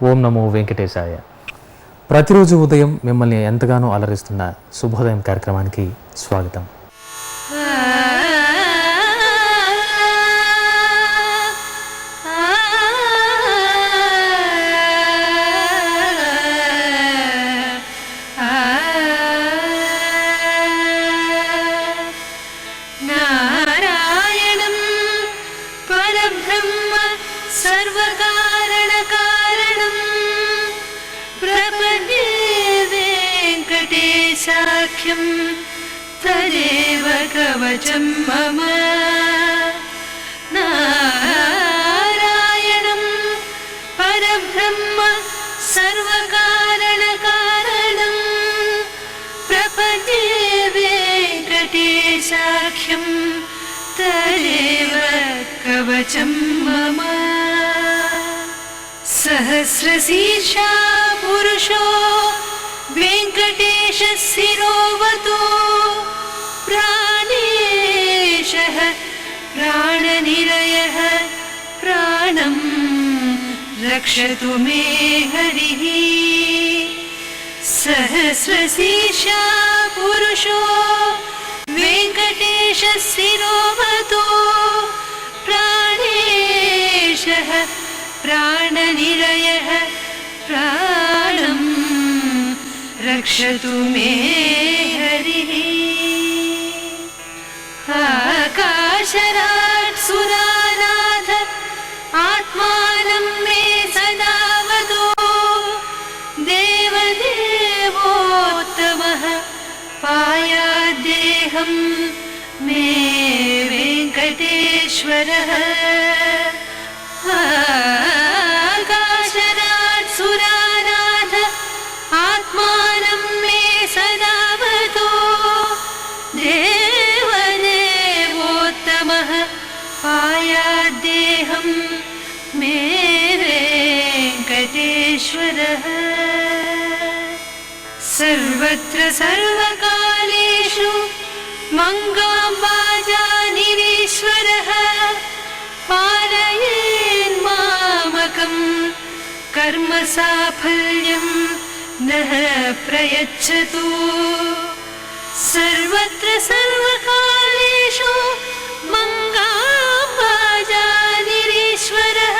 ఓం నమో వెంకటేశాయ. ప్రతిరోజు ఉదయం మిమ్మల్ని ఎంతగానో అలరిస్తున్న శుభోదయం కార్యక్రమానికి స్వాగతం. साख्यं तदेव कवचं मम. नारायणं परब्रह्म सर्वकारणकारणं प्रपद्ये वेङ्कटेशाख्यं तदेव कवचं मम. सहस्रशीर्षा पुरुषो वेङ्कटेशः शिरोवतो प्राणेशः प्राणनिलयः प्राणं रक्षतु मे हरिः. सहस्रशीर्षा पुरुषो वेङ्कटेशः शिरोवतो प्राणेशः प्राणनिलयः प्राणं रक्षतु मे हरिः. आकाशराट् सुरानाथ आत्मानं मे सदा वदो. देवदेवोत्तमः पायाद्देहं मे वेङ्कटेश्वरः. आकाशराट् सुरानाथ आत्मानं मे सदा वदो. देवदेवोत्तमः पायाद्देहं मे वेङ्कटेश्वरः. सर्वत्र सर्वकालेषु मङ्गाम्बाजानिरीश्वरः पालयेन्मामकं कर्मसाफल्यं नः प्रयच्छतु. सर्वत्र सर्वकालेषु मङ्गाम्बाजानिरीश्वरः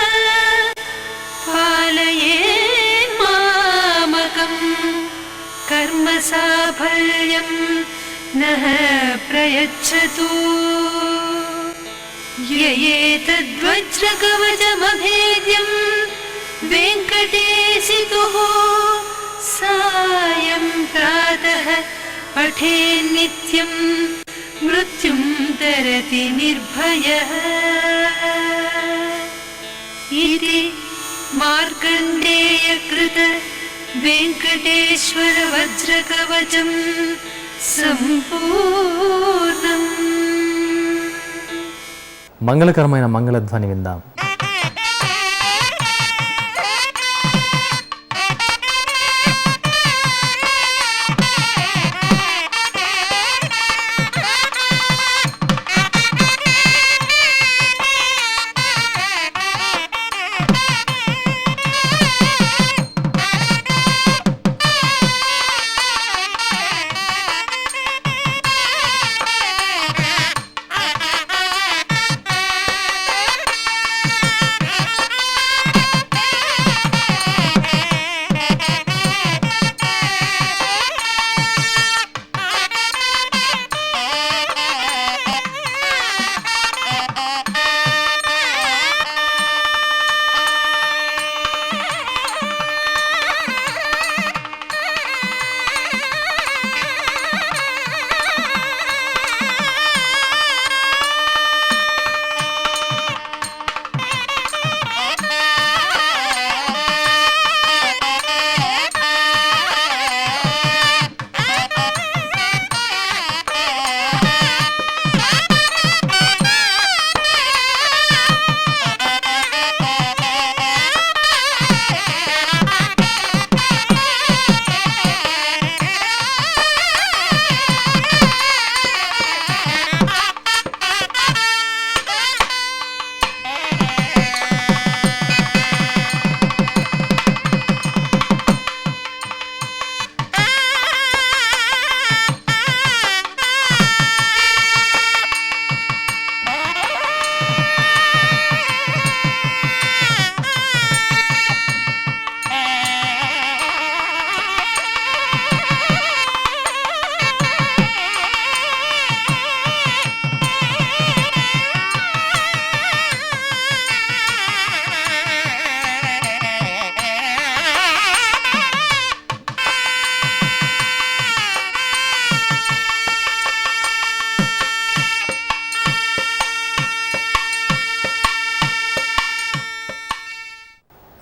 पालयेन्मामकं कर्मसाफल्यं नः प्रयच्छतु. ययेतद्वज्रकवचमभेद्यं वेङ्कटेशितुः सायं प्रातः पठेन्नित्यं मृत्युं तरति निर्भयः. इति मार्कण्डेयकृत वेङ्कटेश्वर वज्रकवचं सम्पूर्णम्. మంగళకరమైన మంగళధ్వని విందాం.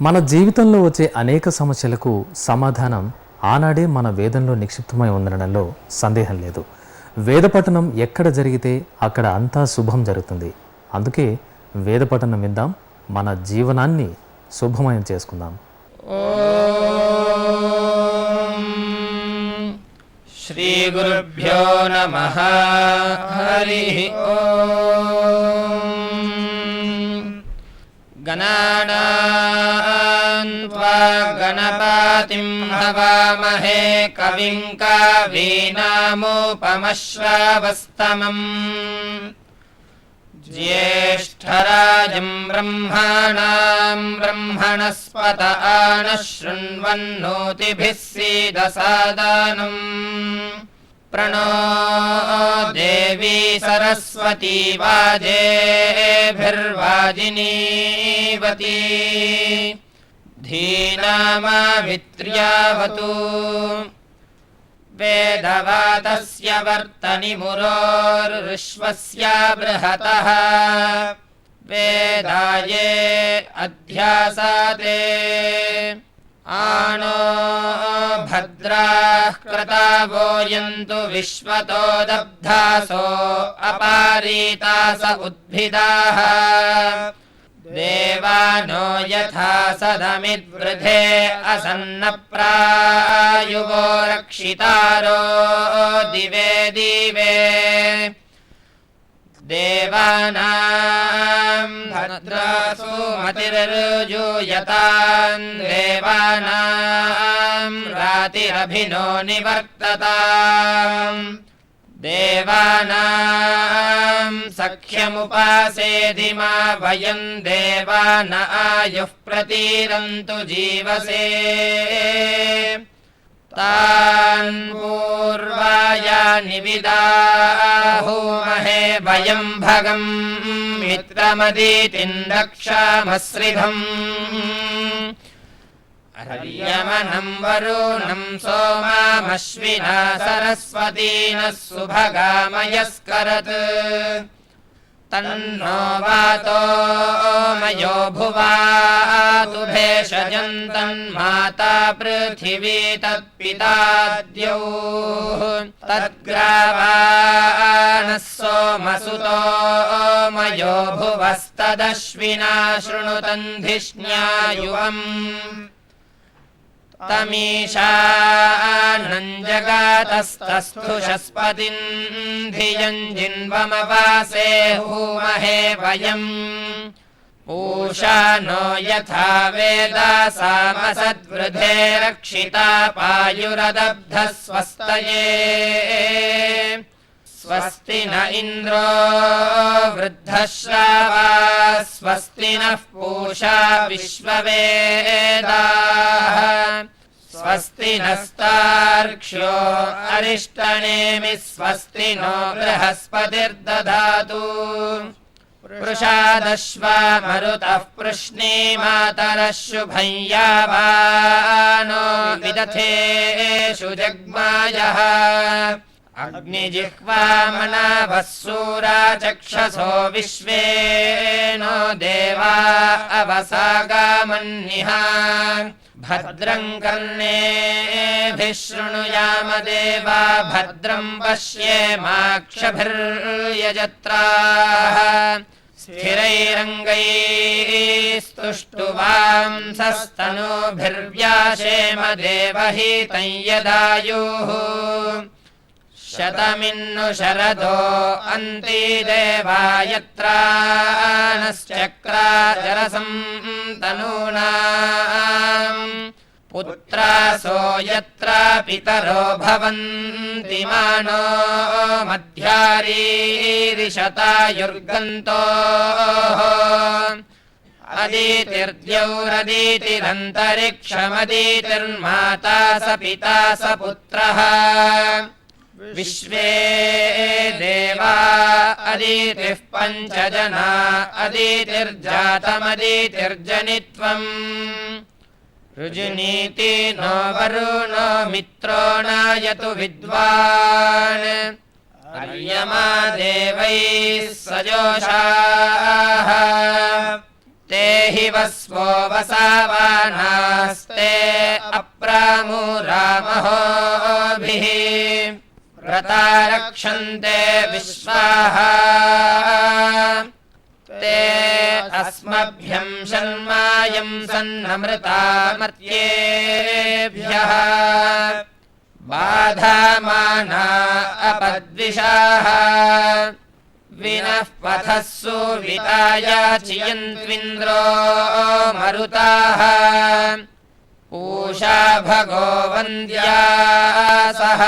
మన జీవితంలో వచ్చే అనేక సమస్యలకు సమాధానం ఆనాడే మన వేదంలో నిక్షిప్తమై ఉండడంలో సందేహం లేదు. వేద పఠనం ఎక్కడ జరిగితే అక్కడ అంతా శుభం జరుగుతుంది. అందుకే వేద పఠనం విందాం, మన జీవనాన్ని శుభమయం చేసుకుందాం. శ్రీ గురుభ్యో నమః. హరి ఓం. గణానాం త్వా గణపతిం హవామహే కవిం కవీనాముపమశ్రవస్తమం. జ్యేష్ఠరాజం బ్రహ్మణాం బ్రహ్మణస్పత ఆనః శృణ్వన్నోతిభిः सीदसादनं. प्रणो देवी सरस्वती वाजेभिर्वाजिनीवती. धीनामवित्र्यावतु. वेदवातस्य वर्तनिमुरोर्विश्वस्य बृहतः. वेदाये अध्यासाते. आनो भद्राः कृतावो यन्तु विश्वतो दब्धासो अपारीतास उद्भिदाः. देवानो यथा सदमिद्वृधे असन्नप्रायुवो रक्षितारो दिवे दिवे. देवानां भद्रासु मतिर्जूयतां. देवानां रातिरभिनो निवर्तताम्. देवानां सख्यमुपासेदिमा वयं. देवान आयुः प्रतीरन्तु जीवसे. तान् पूर्वायानि विदाहुमहे वयं भगं मित्रमदितिं रक्षामश्रिधम्. हर्यमनं वरुणं सोमामश्विना सरस्वती नः सुभगामयस्करत्. तन्नो वातो मयो भुवातु भेषजं. तन्माता पृथिवी तत्पिताद्यौः. तद्ग्रावाणः सोमसुतो मयो भुवस्तदश्विना शृणुतन्धिष्ण्यायुवम्. तमीशानं जगातस्तस्थुषस्पतिं धियं जिन्वमवासे हूमहे वयं. पूषा नो यथा वेदासामसद्वृधे रक्षिता पायुरदब्धः स्वस्तये. स्वस्ति न इन्द्रो वृद्धश्रावा. स्वस्ति नः पूषा विश्ववेदाः. स्वस्ति नस्तार्क्ष्यो अरिष्टनेमिः. स्वस्ति नो बृहस्पतिर्दधातु. वृषादश्वा मरुतः पृश्नीमातरः शुभं यावानो विदथेषु जग्मायः. अग्निजिह्वामनावः सूरा चक्षसो विश्वे नो देवा अवसागामन्निः. भद्रं कर्णेभिः शृणुयाम देवा. भद्रं पश्येमाक्षभिर्यजत्राः. स्थिरैरङ्गैस्तुष्टुवांसस्तनूभिर्व्याशेम देवहितं यदायुः. शतमिन्नु शरदो अन्ति देवा यत्रा नश्चक्रा जरसं तनूनाम्. पुत्रासो यत्र पितरो भवन्ति मानो मध्यारीरिषतायुर्गन्तोः. अदितिर्द्यौरदितिरन्तरिक्षमदितिर्माता स पिता स पुत्रः. विश्वे देवा अदितिः पञ्च जना. अदितिर्जातमदितिर्जनित्वम्. ऋजुनीति नो वरुणो मित्रो नायतु विद्वान्. अर्यमा देवैः सजोषाः. ते हि वस्वो वसावानास्ते अप्रामुरामहोभिः व्रता रक्षन्ते विश्वाः ते अस्मभ्यं शन्मायं सन्नमृतामर्त्येभ्यः बाधामाना अपद्विषाः विनः पथः सुविताय चियन्त्विन्द्रो मरुताः पूषा भगो वन्द्यासः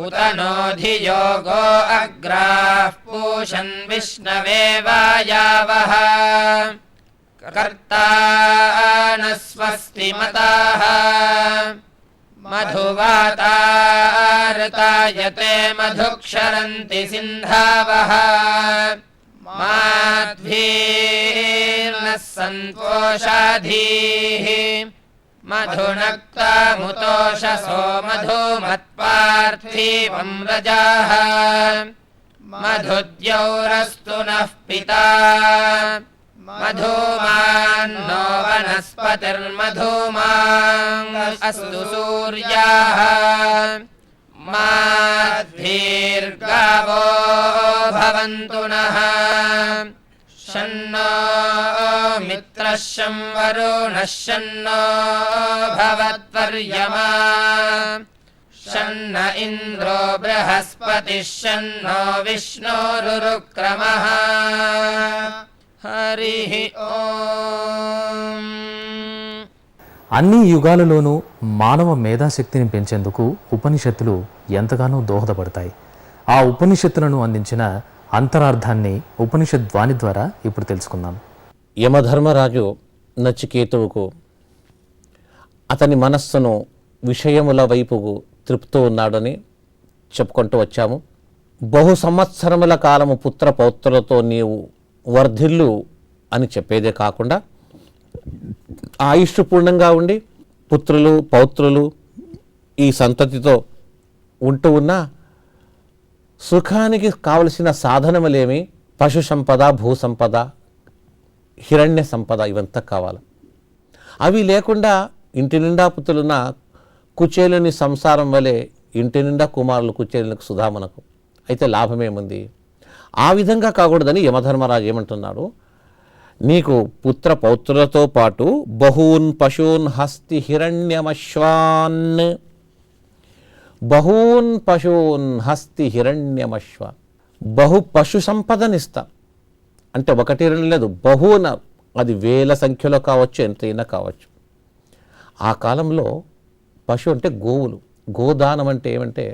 उत नो धियो गो अग्राः पूषन् विष्णवे वायावः कर्ता न स्वस्ति मताः मधुवातारतायते मधुक्षरन्ति सिन्धावः माध्वीर्नः सन्तोषाधीः मधुनक्तामुतोषसो मधुमत्पार्थिवं रजाः मधुद्यौरस्तु नः पिता मधुमान्नो वनस्पतिर्मधुमान् अस्तु सूर्याः माध्वीर्गावो भवन्तु नः शन्नो मित्रः शं वरुणः शन्नो भवत्वर्यमा शन्न इन्द्रो बृहस्पतिः शन्नो विष्णुरुक्रमः हरिः ఓం. అన్ని యుగాలలోనూ మానవ మేధాశక్తిని పెంచేందుకు ఉపనిషత్తులు ఎంతగానో దోహదపడతాయి. ఆ ఉపనిషత్తులను అందించిన అంతరార్థాన్ని ఉపనిషద్వాణి ద్వారా ఇప్పుడు తెలుసుకుందాం. యమధర్మరాజు నచికేతువుకు అతని మనస్సును విషయముల వైపుకు త్రిపుతూ ఉన్నాడని చెప్పుకుంటూ వచ్చాము. బహు సంవత్సరముల కాలము పుత్ర పౌత్రులతో నీవు వర్ధిల్లు అని చెప్పేదే కాకుండా ఆయుష్పూర్ణంగా ఉండి పుత్రులు పౌత్రులు ఈ సంతతితో ఉంటూ ఉన్న సుఖానికి కావలసిన సాధనములేమి పశు సంపద భూ సంపద హిరణ్య సంపద ఇవంతా కావాలి. అవి లేకుండా ఇంటి నిండా పుత్రులున్న కుచేలుని సంసారం వలె ఇంటి నిండా కుమారులు కుచేలునికి సుధామనకు అయితే లాభమేముంది? ఆ విధంగా కాకూడదని యమధర్మరాజు ఏమంటున్నాడు, నీకు పుత్ర పౌత్రులతో పాటు బహూన్ పశూన్ హస్తి హిరణ్యమశ్వాన్ బహూన్ పశూన్ హస్తి హిరణ్యమశ్వ బహు పశు సంపదనిస్తా అంటే ఒకటి రెండు లేదు బహున అది వేల సంఖ్యలో కావచ్చు ఎంతైనా కావచ్చు. ఆ కాలంలో పశు అంటే గోవులు. గోదానం అంటే ఏమంటే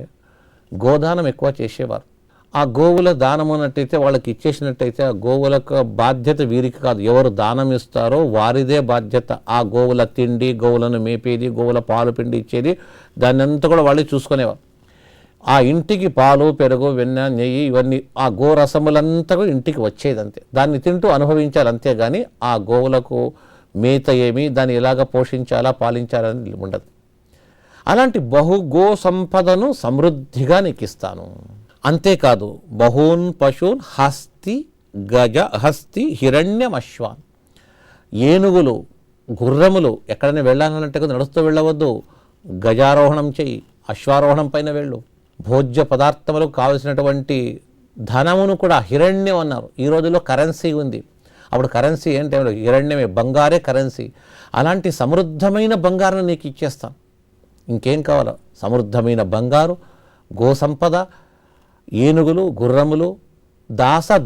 గోదానం ఎక్కువ చేసేవారు. ఆ గోవుల దానం అన్నట్టయితే వాళ్ళకి ఇచ్చేసినట్టయితే ఆ గోవులకు బాధ్యత వీరికి కాదు, ఎవరు దానం ఇస్తారో వారిదే బాధ్యత. ఆ గోవుల తిండి, గోవులను మేపేది, గోవుల పాలు పిండి ఇచ్చేది, దాన్ని అంతా కూడా వాళ్ళే చూసుకునేవారు. ఆ ఇంటికి పాలు పెరుగు వెన్న నెయ్యి ఇవన్నీ ఆ గోరసములంతా కూడా ఇంటికి వచ్చేది అంతే. దాన్ని తింటూ అనుభవించాలి అంతేగాని ఆ గోవులకు మేత ఏమి దాన్ని ఎలాగ పోషించాలా పాలించాలని ఉండదు. అలాంటి బహు గో సంపదను సమృద్ధిగా నీకు ఇస్తాను. అంతేకాదు బహూన్ పశూన్ హస్తి గజ హస్తి హిరణ్యమశ్వాన్ ఏనుగులు గుర్రములు ఎక్కడైనా వెళ్ళాలంటే నడుస్తూ వెళ్ళవద్దు, గజారోహణం చెయ్యి, అశ్వారోహణం పైన వెళ్ళు. భోజ్య పదార్థములకు కావలసినటువంటి ధనమును కూడా హిరణ్యం అన్నారు. ఈ రోజుల్లో కరెన్సీ ఉంది, అప్పుడు కరెన్సీ ఏంటి? హిరణ్యమే, బంగారే కరెన్సీ. అలాంటి సమృద్ధమైన బంగారం నీకు ఇచ్చేస్తాను. ఇంకేం కావాలో? సమృద్ధమైన బంగారు, గో సంపద, ఏనుగులు, గుర్రములు,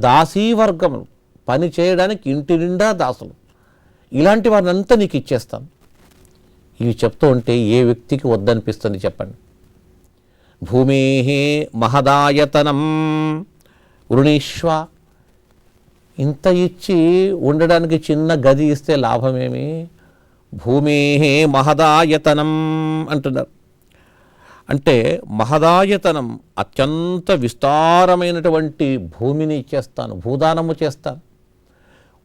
దాసీవర్గములు, పని చేయడానికి ఇంటి నిండా దాసులు, ఇలాంటి వారిని అంతా నీకు ఇచ్చేస్తాను. ఇవి చెప్తూ ఉంటే ఏ వ్యక్తికి వద్దనిపిస్తుంది చెప్పండి? భూమే మహదాయతనం వృణీష్వ ఇంత ఇచ్చి ఉండడానికి చిన్న గది ఇస్తే లాభమేమి? భూమే మహదాయతనం అంటున్నారు. అంటే మహదాయతనం అత్యంత విస్తారమైనటువంటి భూమిని ఇచ్చేస్తాను, భూదానము చేస్తాను.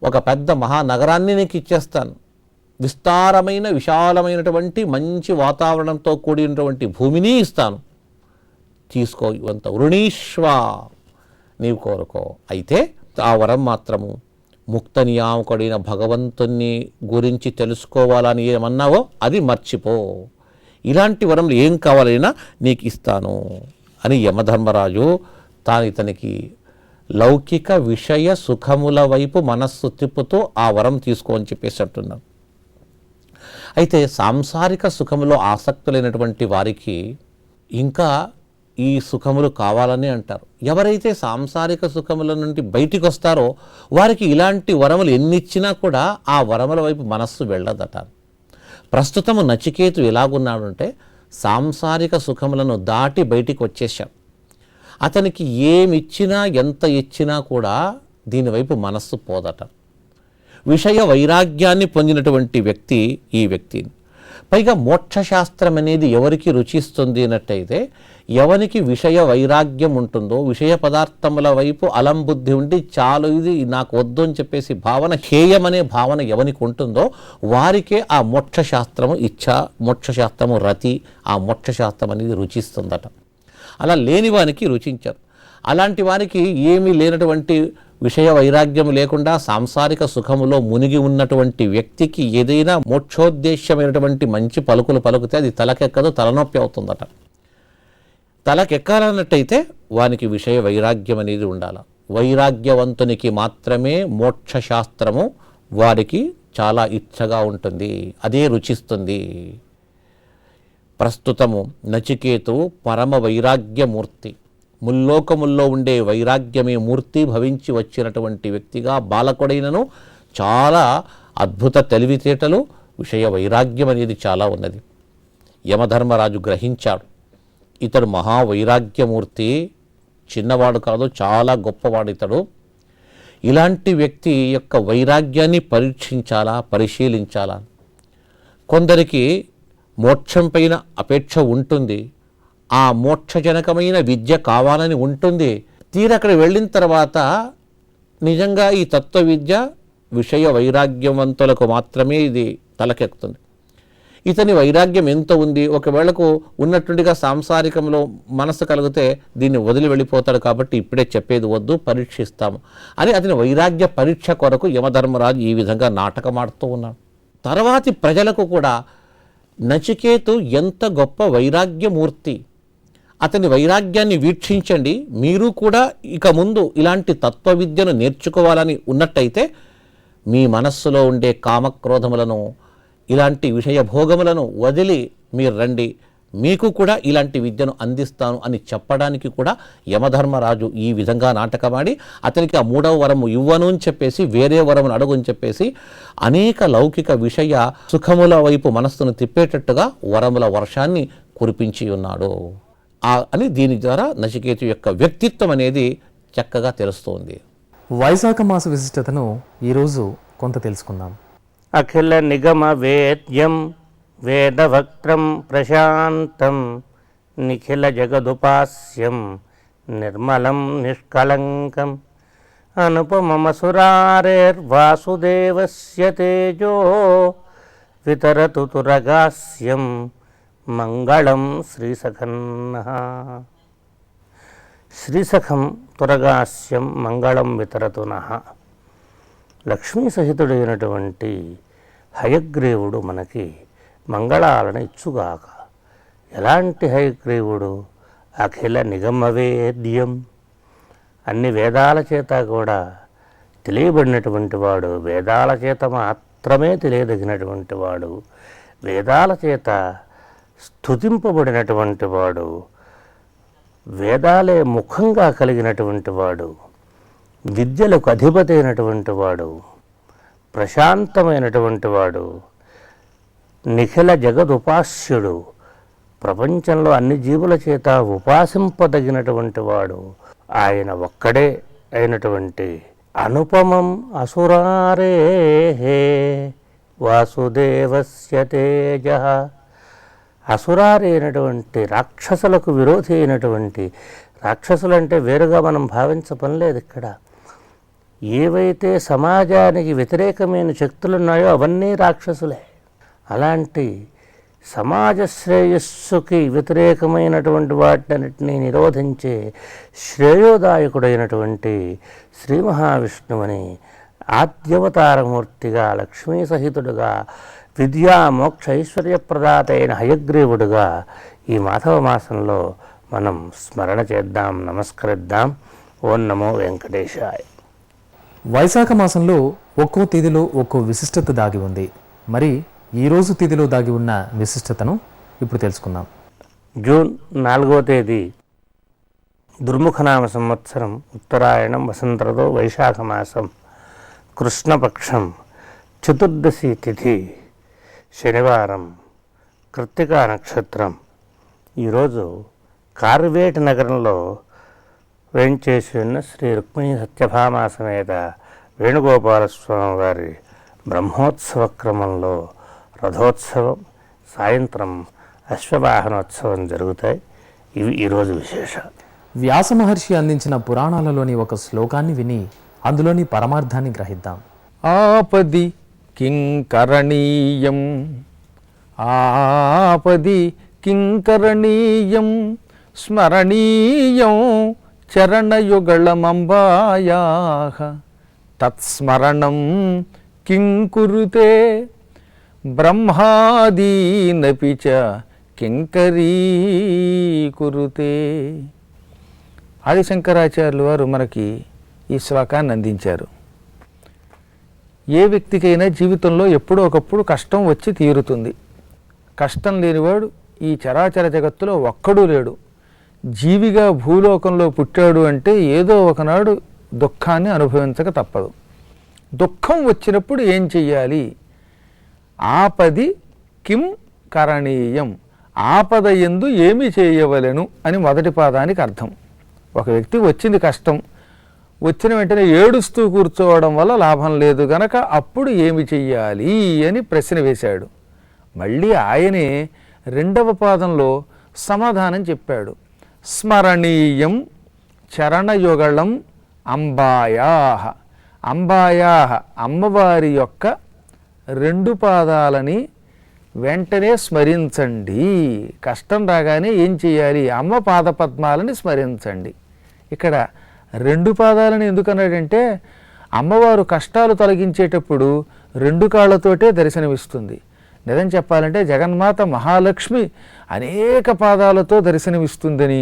ఒక పెద్ద మహానగరాన్ని నీకు ఇచ్చేస్తాను. విస్తారమైన విశాలమైనటువంటి మంచి వాతావరణంతో కూడినటువంటి భూమిని ఇస్తాను. తీసుకో, ఇవంత వృణీష్వ నీవు కోరుకో. అయితే ఆ వరం మాత్రము ముక్త నియామకుడైన భగవంతుని గురించి తెలుసుకోవాలని ఏమన్నావో అది మర్చిపో, ఇలాంటి వరములు ఏం కావాలైనా నీకు ఇస్తాను అని యమధర్మరాజు తాను ఇతనికి లౌకిక విషయ సుఖముల వైపు మనస్సు తిప్పుతూ ఆ వరం తీసుకోని చెప్పేసి అంటున్నాను. అయితే సాంసారిక సుఖములో ఆసక్తులైనటువంటి వారికి ఇంకా ఈ సుఖములు కావాలని అంటారు. ఎవరైతే సాంసారిక సుఖముల నుండి బయటికి వస్తారో వారికి ఇలాంటి వరములు ఎన్నిచ్చినా కూడా ఆ వరముల వైపు మనస్సు వెళ్ళదట. ప్రస్తుతము నచికేతు ఎలాగున్నాడంటే సాంసారిక సుఖములను దాటి బయటికి వచ్చేసాం. అతనికి ఏమిచ్చినా ఎంత ఇచ్చినా కూడా దీనివైపు మనస్సు పోదట. విషయ వైరాగ్యాన్ని పొందినటువంటి వ్యక్తి ఈ వ్యక్తిని. పైగా మోక్షశాస్త్రం అనేది ఎవరికి రుచిస్తుంది అన్నట్టయితే ఎవరికి విషయ వైరాగ్యం ఉంటుందో, విషయ పదార్థముల వైపు అలంబుద్ధి ఉండి చాలు ఇది నాకు వద్దు అని చెప్పేసి భావన, హేయమనే భావన ఎవరికి ఉంటుందో వారికే ఆ మోక్షశాస్త్రము మోక్షశాస్త్రము రతి, ఆ మోక్షశాస్త్రం అనేది రుచిస్తుందట. అలా లేని వానికి రుచించరు. అలాంటి వారికి ఏమీ లేనటువంటి విషయ వైరాగ్యం లేకుండా సాంసారిక సుఖములో మునిగి ఉన్నటువంటి వ్యక్తికి ఏదైనా మోక్షోద్దేశ్యమైనటువంటి మంచి పలుకులు పలుకుతే అది తలకెక్కదు, తలనొప్పి అవుతుందట. తలకెక్కాలన్నట్టయితే వానికి విషయ వైరాగ్యం అనేది ఉండాలి. వైరాగ్యవంతునికి మాత్రమే మోక్షశాస్త్రము వారికి చాలా ఇచ్చగా ఉంటుంది, అదే రుచిస్తుంది. ప్రస్తుతము నచికేతు పరమ వైరాగ్యమూర్తి, ముల్లోకముల్లో ఉండే వైరాగ్యమే మూర్తి భవించి వచ్చినటువంటి వ్యక్తిగా బాలకుడైనను చాలా అద్భుత తెలివితేటలు, విషయ వైరాగ్యం అనేది చాలా ఉన్నది. యమధర్మరాజు గ్రహించాడు ఇతడు మహావైరాగ్యమూర్తి, చిన్నవాడు కాదు, చాలా గొప్పవాడు ఇతడు. ఇలాంటి వ్యక్తి యొక్క వైరాగ్యాన్ని పరీక్షించాలా, పరిశీలించాలా. కొందరికి మోక్షం పైన అపేక్ష ఉంటుంది, ఆ మోక్షజనకమైన విద్య కావాలని ఉంటుంది. తీరక్కడ వెళ్ళిన తర్వాత నిజంగా ఈ తత్వ విద్య విషయ వైరాగ్యవంతులకు మాత్రమే ఇది తలకెక్కుతుంది. ఇతని వైరాగ్యం ఎంత ఉంది, ఒకవేళకు ఉన్నట్టుండిగా సాంసారికంలో మనసు కలిగితే దీన్ని వదిలి వెళ్ళిపోతాడు, కాబట్టి ఇప్పుడే చెప్పేది వద్దు, పరీక్షిస్తాము అని అతని వైరాగ్య పరీక్ష కొరకు యమధర్మరాజు ఈ విధంగా నాటకమాడుతూ ఉన్నాడు. తర్వాతి ప్రజలకు కూడా నచికేతు ఎంత గొప్ప వైరాగ్యమూర్తి, అతని వైరాగ్యాన్ని వీక్షించండి, మీరు కూడా ఇక ముందు ఇలాంటి తత్వ విద్యను నేర్చుకోవాలని ఉన్నట్టయితే మీ మనస్సులో ఉండే కామక్రోధములను, ఇలాంటి విషయ భోగములను వదిలి మీరు రండి, మీకు కూడా ఇలాంటి విద్యను అందిస్తాను అని చెప్పడానికి కూడా యమధర్మరాజు ఈ విధంగా నాటకమాడి అతనికి ఆ 3వ వరము ఇవ్వను అని చెప్పేసి వేరే వరమును అడుగు అని చెప్పేసి అనేక లౌకిక విషయ సుఖముల వైపు మనస్సును తిప్పేటట్టుగా వరముల వర్షాన్ని కురిపించి ఉన్నాడు అని దీని ద్వారా నచికేతు యొక్క వ్యక్తిత్వం అనేది చక్కగా తెలుస్తోంది. వైశాఖ మాస విశిష్టతను ఈరోజు కొంత తెలుసుకుందాం. అఖిల నిగమ వేద్యం వేదవక్త్రం ప్రశాంతం నిఖిల జగదుపాస్యం నిర్మలం నిష్కళంకం అనుపమమసురారేర్వాసుదేవస్య తేజో వితరతు తురగాస్యం మంగళం శ్రీసఖన్నః. శ్రీసఖం తురగాస్యం మంగళం వితరతునః. లక్ష్మీ సహితుడైనటువంటి హయగ్రీవుడు మనకి మంగళాలను ఇచ్చుగాక. ఎలాంటి హయగ్రీవుడు? అఖిల నిగమవేద్యం, అన్ని వేదాల చేత కూడా తెలియబడినటువంటి వాడు, వేదాల చేత మాత్రమే తెలియదగినటువంటి వాడు, వేదాల చేత స్తుతింపబడినటువంటి వాడు, వేదాలే ముఖంగా కలిగినటువంటి వాడు, విద్యలకు అధిపతి అయినటువంటి వాడు, ప్రశాంతమైనటువంటి వాడు, నిఖిల జగదుపాస్యుడు, ప్రపంచంలో అన్ని జీవుల చేత ఉపాసింపదగినటువంటి వాడు, ఆయన ఒక్కడే అయినటువంటి అనుపమం అసురారే వాసుదేవస్య తేజ. అసురారి అయినటువంటి రాక్షసులకు విరోధి అయినటువంటి, రాక్షసులంటే వేరుగా మనం భావించ పనిలేదు. ఇక్కడ ఏవైతే సమాజానికి వ్యతిరేకమైన శక్తులున్నాయో అవన్నీ రాక్షసులే. అలాంటి సమాజ శ్రేయస్సుకి వ్యతిరేకమైనటువంటి వాటినన్నిటినీ నిరోధించే శ్రేయోదాయకుడైనటువంటి శ్రీ మహావిష్ణువుని ఆద్యవతారమూర్తిగా లక్ష్మీ సహితుడుగా విద్యా మోక్ష ఐశ్వర్యప్రదాత అయిన హయగ్రీవుడుగా ఈ మాధవ మాసంలో మనం స్మరణ చేద్దాం, నమస్కరిద్దాం. ఓం నమో వెంకటేశాయ. వైశాఖ మాసంలో ఒక్కో తిథిలో ఒక్కో విశిష్టత దాగి ఉంది. మరి ఈరోజు తిథిలో దాగి ఉన్న విశిష్టతను ఇప్పుడు తెలుసుకుందాం. జూన్ 4వ తేదీ దుర్ముఖనామ సంవత్సరం, ఉత్తరాయణం, వసంత ఋతువు, వైశాఖ మాసం, కృష్ణపక్షం, చతుర్దశి తిథి, శనివారం, కృత్తికా నక్షత్రం. ఈరోజు కార్వేట నగరంలో వేంచేసి ఉన్న శ్రీ రుక్మిణీ సత్యభామా సమేత వేణుగోపాలస్వామి వారి బ్రహ్మోత్సవ క్రమంలో రథోత్సవం, సాయంత్రం అశ్వవాహనోత్సవం జరుగుతాయి. ఇవి ఈరోజు విశేషాలు. వ్యాస మహర్షి అందించిన పురాణాలలోని ఒక శ్లోకాన్ని విని అందులోని పరమార్థాన్ని గ్రహిద్దాం. ఆపది కింకరణీయం, ఆపది కింకరణీయం, స్మరణీయం చరణయుగళమంబాయాః, తత్స్మరణం కింకురుతే బ్రహ్మాదీనపి చ కింకరీకురుతే. ఆదిశంకరాచార్యులు వారు మనకి ఈ శ్లోకాన్ని అందించారు. ఏ వ్యక్తికైనా జీవితంలో ఎప్పుడో ఒకప్పుడు కష్టం వచ్చి తీరుతుంది. కష్టం లేనివాడు ఈ చరాచర జగత్తులో ఒక్కడూ లేడు. జీవిగా భూలోకంలో పుట్టాడు అంటే ఏదో ఒకనాడు దుఃఖాన్ని అనుభవించక తప్పదు. దుఃఖం వచ్చినప్పుడు ఏం చెయ్యాలి? ఆపది కిం కరణీయం, ఆపద యందు ఏమి చేయవలెను అని మొదటి పాదానికి అర్థం. ఒక వ్యక్తి వచ్చింది కష్టం, వచ్చిన వెంటనే ఏడుస్తూ కూర్చోవడం వల్ల లాభం లేదు గనక అప్పుడు ఏమి చెయ్యాలి అని ప్రశ్న వేశాడు. మళ్ళీ ఆయనే రెండవ పాదంలో సమాధానం చెప్పాడు. స్మరణీయం చరణయుగళం అంబాయాః, అంబాయాః అమ్మవారి యొక్క రెండు పాదాలని వెంటనే స్మరించండి. కష్టం రాగానే ఏం చేయాలి? అమ్మ పాదపద్మాలని స్మరించండి. ఇక్కడ రెండు పాదాలని ఎందుకన్నాడంటే అమ్మవారు కష్టాలు తొలగించేటప్పుడు రెండు కాళ్ళతోటే దర్శనమిస్తుంది. నిజం చెప్పాలంటే జగన్మాత మహాలక్ష్మి అనేక పాదాలతో దర్శనమిస్తుందని,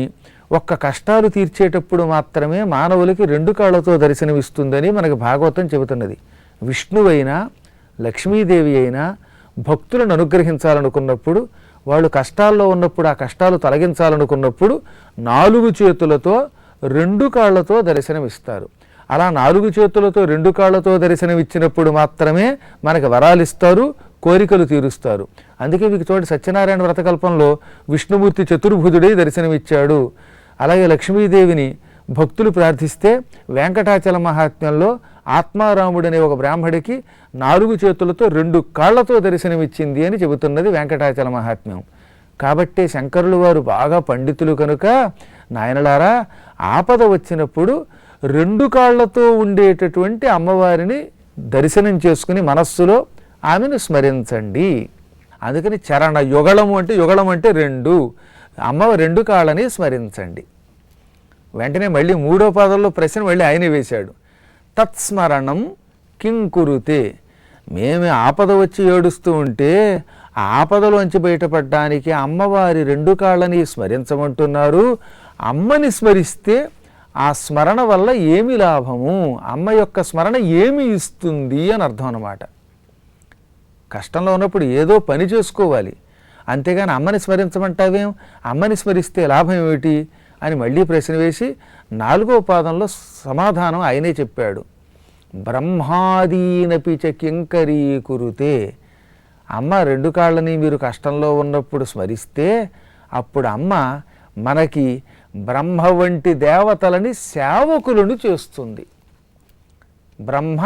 ఒక్క కష్టాలు తీర్చేటప్పుడు మాత్రమే మానవులకి రెండు కాళ్ళతో దర్శనమిస్తుందని మనకు భాగవతం చెబుతున్నది. విష్ణువైనా లక్ష్మీదేవి అయినా భక్తులను అనుగ్రహించాలనుకున్నప్పుడు, వాళ్ళు కష్టాల్లో ఉన్నప్పుడు ఆ కష్టాలు తొలగించాలనుకున్నప్పుడు 4 చేతులతో 2 కాళ్ళతో దర్శనమిస్తారు. అలా 4 చేతులతో 2 కాళ్ళతో దర్శనమిచ్చినప్పుడు మాత్రమే మనకు వరాలు ఇస్తారు, కోరికలు తీరుస్తారు. అందుకే మీకు చూడండి, సత్యనారాయణ వ్రతకల్పంలో విష్ణుమూర్తి చతుర్భుజుడై దర్శనమిచ్చాడు. అలాగే లక్ష్మీదేవిని భక్తులు ప్రార్థిస్తే వెంకటాచల మహాత్మ్యంలో ఆత్మారాముడనే ఒక బ్రాహ్మడికి 4 చేతులతో 2 కాళ్లతో దర్శనమిచ్చింది అని చెబుతున్నది వెంకటాచల మహాత్మ్యం. కాబట్టే శంకరులు వారు బాగా పండితులు కనుక, నాయనలారా ఆపద వచ్చినప్పుడు 2 కాళ్లతో ఉండేటటువంటి అమ్మవారిని దర్శనం చేసుకుని మనస్సులో ఆమెను స్మరించండి. అందుకని చరణ యుగళము అంటే, యుగళం అంటే 2, అమ్మ 2 కాళ్ళని స్మరించండి. వెంటనే మళ్ళీ 3వ పాదంలో ప్రశ్న మళ్ళీ ఆయనే వేశాడు. తత్స్మరణం కింకురుతే. మేమే ఆపద వచ్చి ఏడుస్తూ ఉంటే ఆ ఆపదలోంచి బయటపడడానికి అమ్మవారి 2 కాళ్ళని స్మరించమంటున్నారు. అమ్మని స్మరిస్తే ఆ స్మరణ వల్ల ఏమి లాభము, అమ్మ యొక్క స్మరణ ఏమి ఇస్తుంది అని అర్థం అన్నమాట. కష్టంలో ఉన్నప్పుడు ఏదో పని చేసుకోవాలి, అంతేగాని అమ్మని స్మరించమంటావేం, అమ్మని స్మరిస్తే లాభం ఏమిటి అని మళ్ళీ ప్రశ్న వేసి 4వ పాదంలో సమాధానం ఆయనే చెప్పాడు. బ్రహ్మాదీనపి చ కింకరీకురుతే. అమ్మ 2 కాళ్ళని మీరు కష్టంలో ఉన్నప్పుడు స్మరిస్తే అప్పుడు అమ్మ మనకి బ్రహ్మ వంటి దేవతలని సేవకులను చేస్తుంది. బ్రహ్మ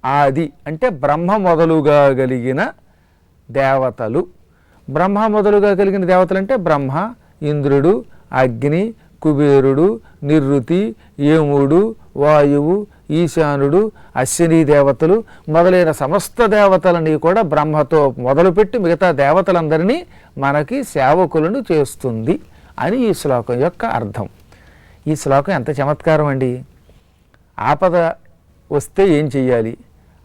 ఆది అంటే బ్రహ్మ మొదలుగా కలిగిన దేవతలు. బ్రహ్మ మొదలుగా కలిగిన దేవతలు అంటే బ్రహ్మ, ఇంద్రుడు, అగ్ని, కుబేరుడు, నిరుతి, యముడు, వాయువు, ఈశానుడు, అశ్విని దేవతలు మొదలైన సమస్త దేవతలని కూడా బ్రహ్మతో మొదలుపెట్టి మిగతా దేవతలందరినీ మనకి సేవకులను చేస్తుంది అని ఈ శ్లోకం యొక్క అర్థం. ఈ శ్లోకం ఎంత చమత్కారం అండి. ఆపద వస్తే ఏం చెయ్యాలి,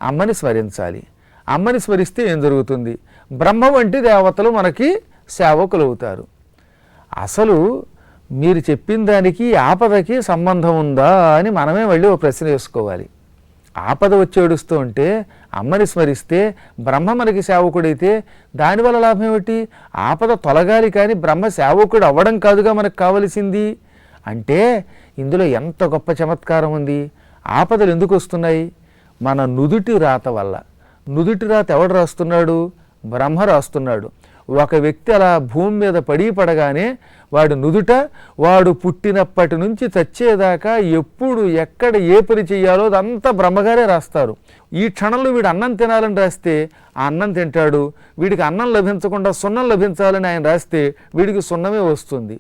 అమ్మని స్మరించాలి. అమ్మని స్మరిస్తే ఏం జరుగుతుంది? బ్రహ్మ వంటి దేవతలు మనకి సేవకులు అవుతారు. అసలు మీరు చెప్పిన దానికి ఆపదకి సంబంధం ఉందా అని మనమే మళ్ళీ ఒక ప్రశ్న వేసుకోవాలి. ఆపద వచ్చి ఏడుస్తూ ఉంటే అమ్మని స్మరిస్తే బ్రహ్మ మనకి సేవకుడైతే దానివల్ల లాభం ఏమిటి? ఆపద తొలగాలి కానీ బ్రహ్మ సేవకుడు అవ్వడం కాదుగా మనకు కావలసింది. అంటే ఇందులో ఎంత గొప్ప చమత్కారం ఉంది. ఆపదలు ఎందుకు వస్తున్నాయి? మన నుదుటి రాత వల్ల. నుదుటి రాత ఎవడు రాస్తున్నాడు? బ్రహ్మ రాస్తున్నాడు. ఒక వ్యక్తి అలా భూమి మీద పడగానే వాడు నుదుట వాడు పుట్టినప్పటి నుంచి చచ్చేదాకా ఎప్పుడు ఎక్కడ ఏ పని చెయ్యాలో అదంతా బ్రహ్మగారే రాస్తారు. ఈ క్షణంలో వీడు అన్నం తినాలని రాస్తే ఆ అన్నం తింటాడు. వీడికి అన్నం లభించకుండా సున్నం లభించాలని ఆయన రాస్తే వీడికి సున్నమే వస్తుంది.